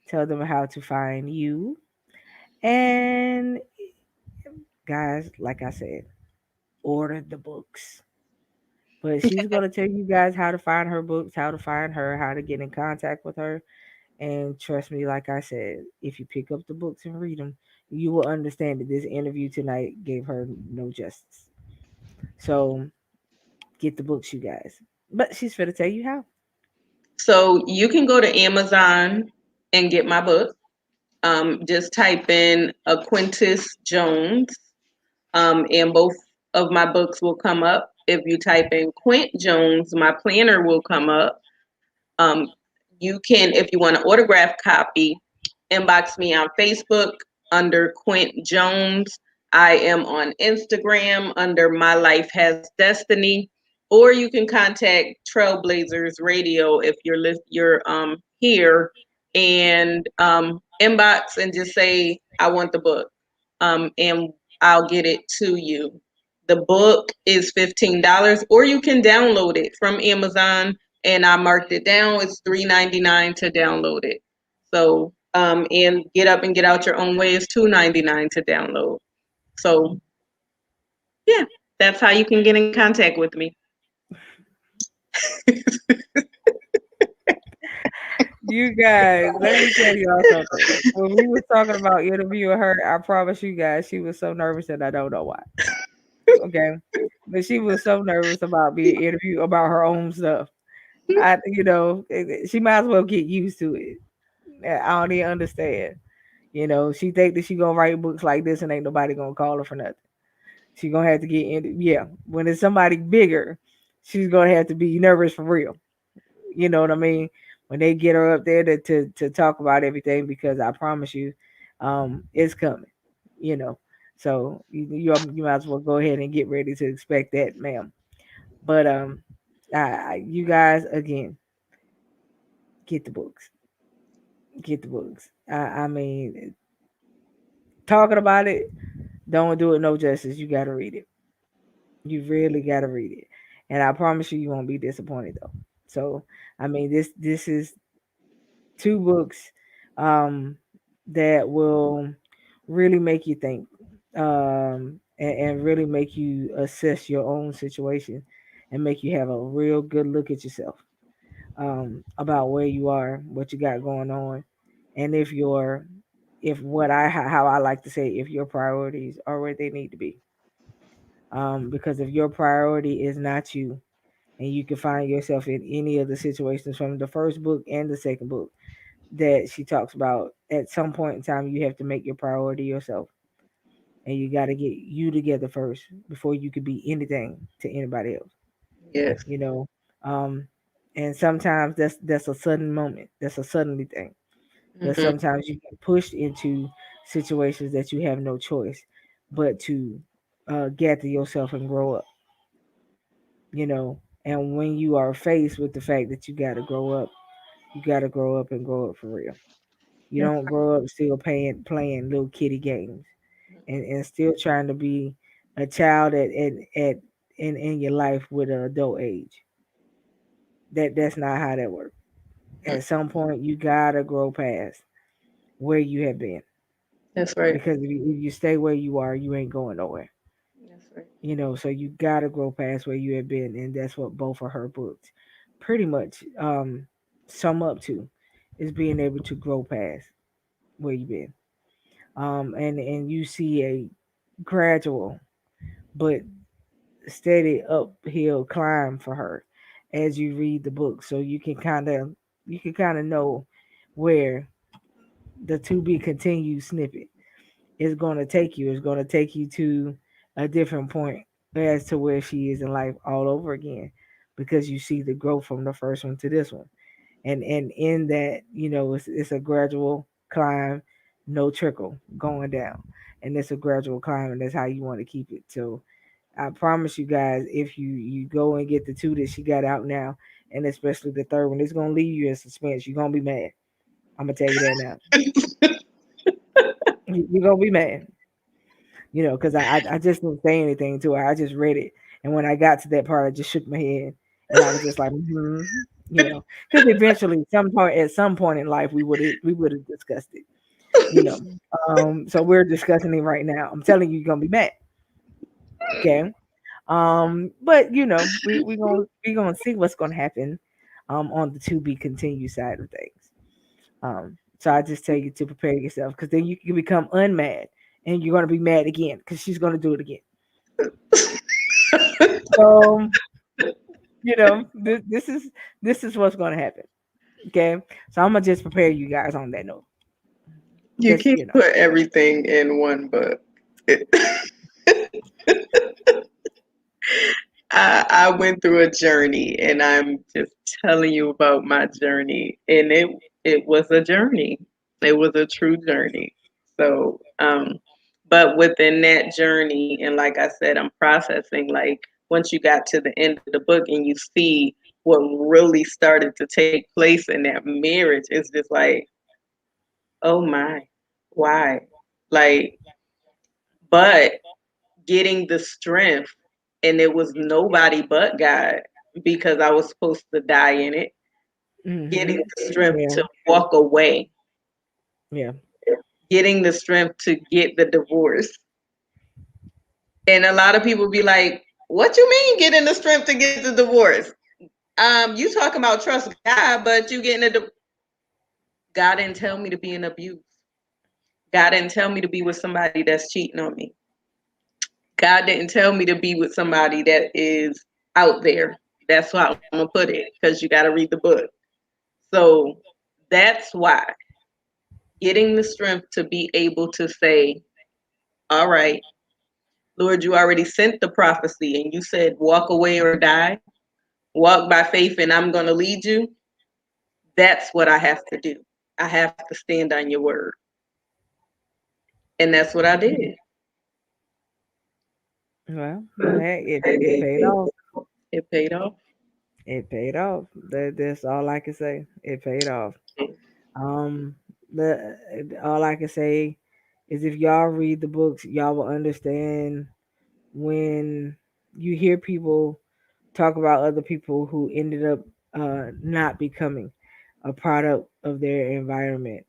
Tell them how to find you. And guys, like I said, order the books. But she's gonna tell you guys how to find her books, how to find her, how to get in contact with her. And trust me, like I said, if you pick up the books and read them, you will understand that this interview tonight gave her no justice. So get the books, you guys. But she's going to tell you how. So you can go to Amazon and get my book. Just type in a Quintus Jones, and both of my books will come up. If you type in Quint Jones, my planner will come up. Um, you can, if you want an autograph copy, inbox me on Facebook under Quint Jones. I am on Instagram under My Life Has Destiny, or you can contact Trailblazers Radio if you're here, and inbox and just say I want the book, and I'll get it to you. The book is $15, or you can download it from Amazon. And I marked it down. It's $3.99 to download it. So, and Get Up and Get Out Your Own Way is $2.99 to download. So, yeah, that's how you can get in contact with me. You guys, let me tell y'all something. When we was talking about interviewing her, I promise you guys, she was so nervous and I don't know why. Okay. But she was so nervous about being interviewed about her own stuff. She might as well get used to it. I don't even understand. She think that she gonna write books like this and ain't nobody gonna call her for nothing. She gonna have to get in. Yeah, when it's somebody bigger, she's gonna have to be nervous for real. You know what I mean? When they get her up there to talk about everything, because I promise you, it's coming. You know, so you might as well go ahead and get ready to expect that, ma'am. But you guys again, get the books. Get the books. I mean, talking about it don't do it no justice. You got to read it. You really got to read it, and I promise you, you won't be disappointed though. So, I mean, this is two books um, that will really make you think, and really make you assess your own situation, and make you have a real good look at yourself, about where you are, what you got going on, and if what how I like to say, if your priorities are where they need to be. Because if your priority is not you, and you can find yourself in any of the situations from the first book and the second book that she talks about, at some point in time, you have to make your priority yourself, and you got to get you together first before you could be anything to anybody else. Yes. You know, um, and sometimes that's a sudden moment. That's a suddenly thing. But Hmm. sometimes you get pushed into situations that you have no choice but to gather yourself and grow up. And when you are faced with the fact that you got to grow up, you got to grow up and grow up for real. You don't grow up still playing little kitty games, and still trying to be a child in your life with an adult age. That's not how that works. At some point, you gotta grow past where you have been, That's right. because if you stay where you are, you ain't going nowhere. That's right. So you gotta grow past where you have been, and that's what both of her books pretty much sum up to, is being able to grow past where you've been. And you see a gradual but steady uphill climb for her as you read the book, so you can kind of know where the to be continued snippet is going to take you. Is going to take you to a different point as to where she is in life all over again, because you see the growth from the first one to this one. And in that, it's a gradual climb, no trickle going down, and it's a gradual climb, and that's how you want to keep it. So I promise you guys, if you go and get the two that she got out now, and especially the third one, it's gonna leave you in suspense. You're gonna be mad. I'm gonna tell you that now. You're gonna be mad. Because I just didn't say anything to her. I just read it, and when I got to that part, I just shook my head, and I was just like, because eventually, at some point in life, we would have discussed it. You know, so we're discussing it right now. I'm telling you, you're gonna be mad. Okay. But we gonna see what's gonna happen on the to be continued side of things. So I just tell you to prepare yourself, because then you can become unmad, and you're gonna be mad again because she's gonna do it again. So this is what's gonna happen. Okay, so I'm gonna just prepare you guys on that note. You Just can't put everything in one book. It, I went through a journey, and I'm just telling you about my journey, and it was a journey. It was a true journey. So, but within that journey, and like I said, I'm processing. Like, once you got to the end of the book and you see what really started to take place in that marriage, it's just like, oh my, why? Like, but getting the strength, and it was nobody but God because I was supposed to die in it, getting Mhm. the strength Yeah. to walk away, Yeah. getting the strength to get the divorce. And a lot of people be like, what you mean getting the strength to get the divorce? You talking about trust God, but you getting God didn't tell me to be in abuse. God didn't tell me to be with somebody that's cheating on me. God didn't tell me to be with somebody that is out there. That's why I'm gonna put it, because you got to read the book. So that's why getting the strength to be able to say, all right, Lord, you already sent the prophecy and you said, walk away or die, walk by faith, and I'm going to lead you. That's what I have to do. I have to stand on your word. And that's what I did. Well, hey, it paid off. It paid off. It paid off. That's all I can say. It paid off. Um, the all I can say is if y'all read the books, y'all will understand when you hear people talk about other people who ended up not becoming a product of their environment.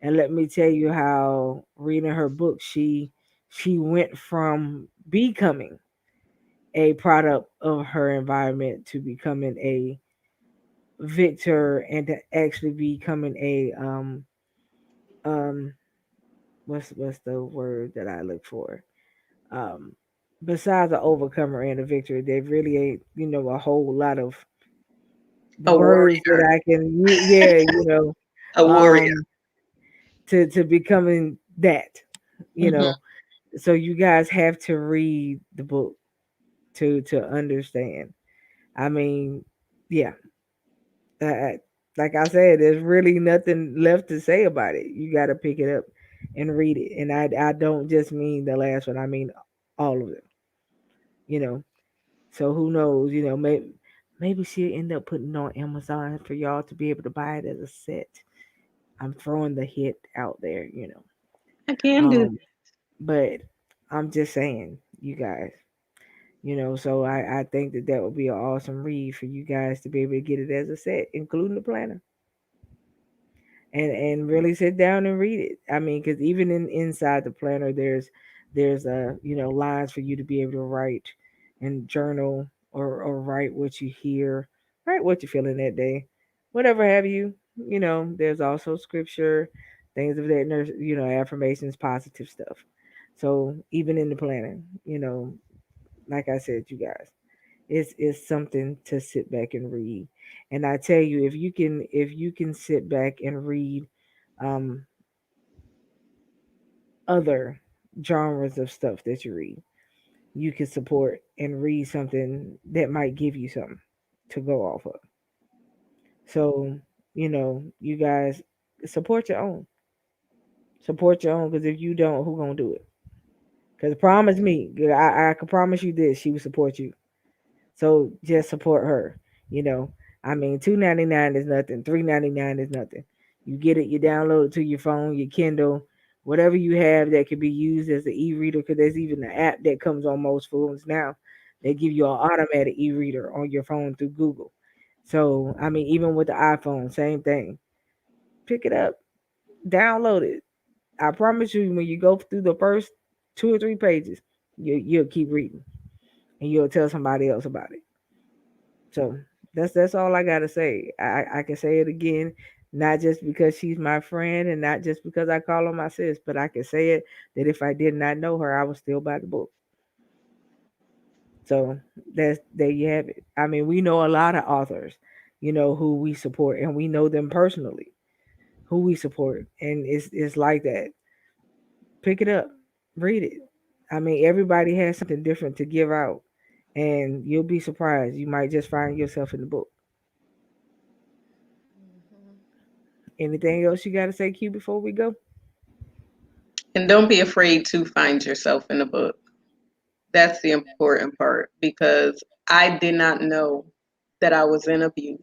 And let me tell you how reading her book, she went from becoming a product of her environment to becoming a victor and to actually becoming a um what's the word that I look for? Um Besides an overcomer and a victor, there really ain't, a whole lot of A words that warrior. I can yeah, A warrior. um to becoming that, you Hmm. know. So you guys have to read the book to understand. I mean, yeah, I, like I said, there's really nothing left to say about it. You got to pick it up and read it. And I don't just mean the last one. I mean all of it. You know. So who knows? Maybe she'll end up putting it on Amazon for y'all to be able to buy it as a set. I'm throwing the hit out there. I can do. Um, but I'm just saying, you guys. So I think that would be an awesome read for you guys to be able to get it as a set, including the planner, and really sit down and read it. I mean, because even inside the planner, there's lines for you to be able to write and journal or write what you hear, write what you're feeling that day, whatever have you. There's also scripture, things of that, affirmations, positive stuff. So even in the planner, like I said, you guys, it's something to sit back and read. And I tell you, if you can sit back and read um other genres of stuff that you read, you can support and read something that might give you something to go off of. So, you guys support your own. Support your own, because if you don't, who gonna do it? Because promise me, I can promise you this, she will support you. So just support her. You know, I mean, $2.99 is nothing. $3.99 is nothing. You get it. You download it to your phone, your Kindle, whatever you have that can be used as an e-reader. Because there's even an app that comes on most phones now. They give you an automatic e-reader on your phone through Google. So I mean, even with the iPhone, same thing. Pick it up, download it. I promise you, when you go through the first 2 or 3 pages, you'll keep reading and you'll tell somebody else about it. So that's all I gotta say. I can say it again, not just because she's my friend and not just because I call her my sis, but I can say it that if I did not know her, I would still buy the book. So that's there you have it. I mean, we know a lot of authors, who we support, and we know them personally, who we support, and it's like that. Pick it up, read it. I mean, everybody has something different to give out, and you'll be surprised. You might just find yourself in the book. Anything else you got to say, Q, before we go? And don't be afraid to find yourself in a book. That's the important part, because I did not know that I was in abuse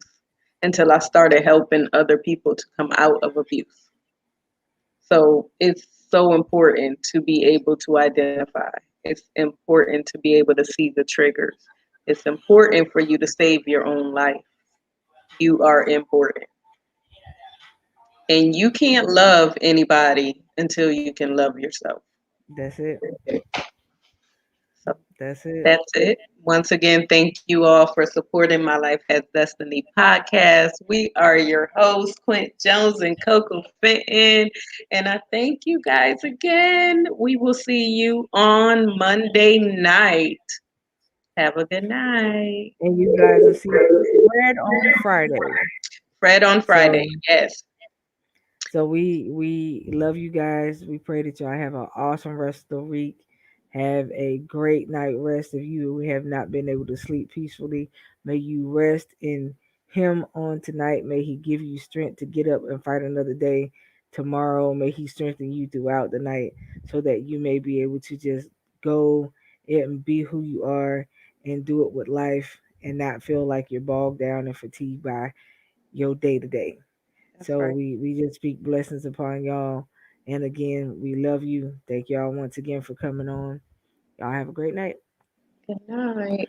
until I started helping other people to come out of abuse. So it's so important to be able to identify. it's important to be able to see the triggers. It's important for you to save your own life. You are important. And you can't love anybody until you can love yourself. That's it. So That's it. that's it. Once again, thank you all for supporting My Life Has Destiny podcast. We are your hosts, Quint Jones and Coco Fenton. And I thank you guys again. We will see you on Monday night. Have a good night. And you guys will see Fred on Friday. Fred on Friday. So Yes. we love you guys. We pray that y'all have an awesome rest of the week. Have a great night rest. If you have not been able to sleep peacefully, may you rest in Him on tonight. May He give you strength to get up and fight another day tomorrow. May He strengthen you throughout the night so that you may be able to just go and be who you are and do it with life and not feel like you're bogged down and fatigued by your day to day. That's So right. we just speak blessings upon y'all. And again, we love you. Thank y'all once again for coming on. Y'all have a great night. Good night.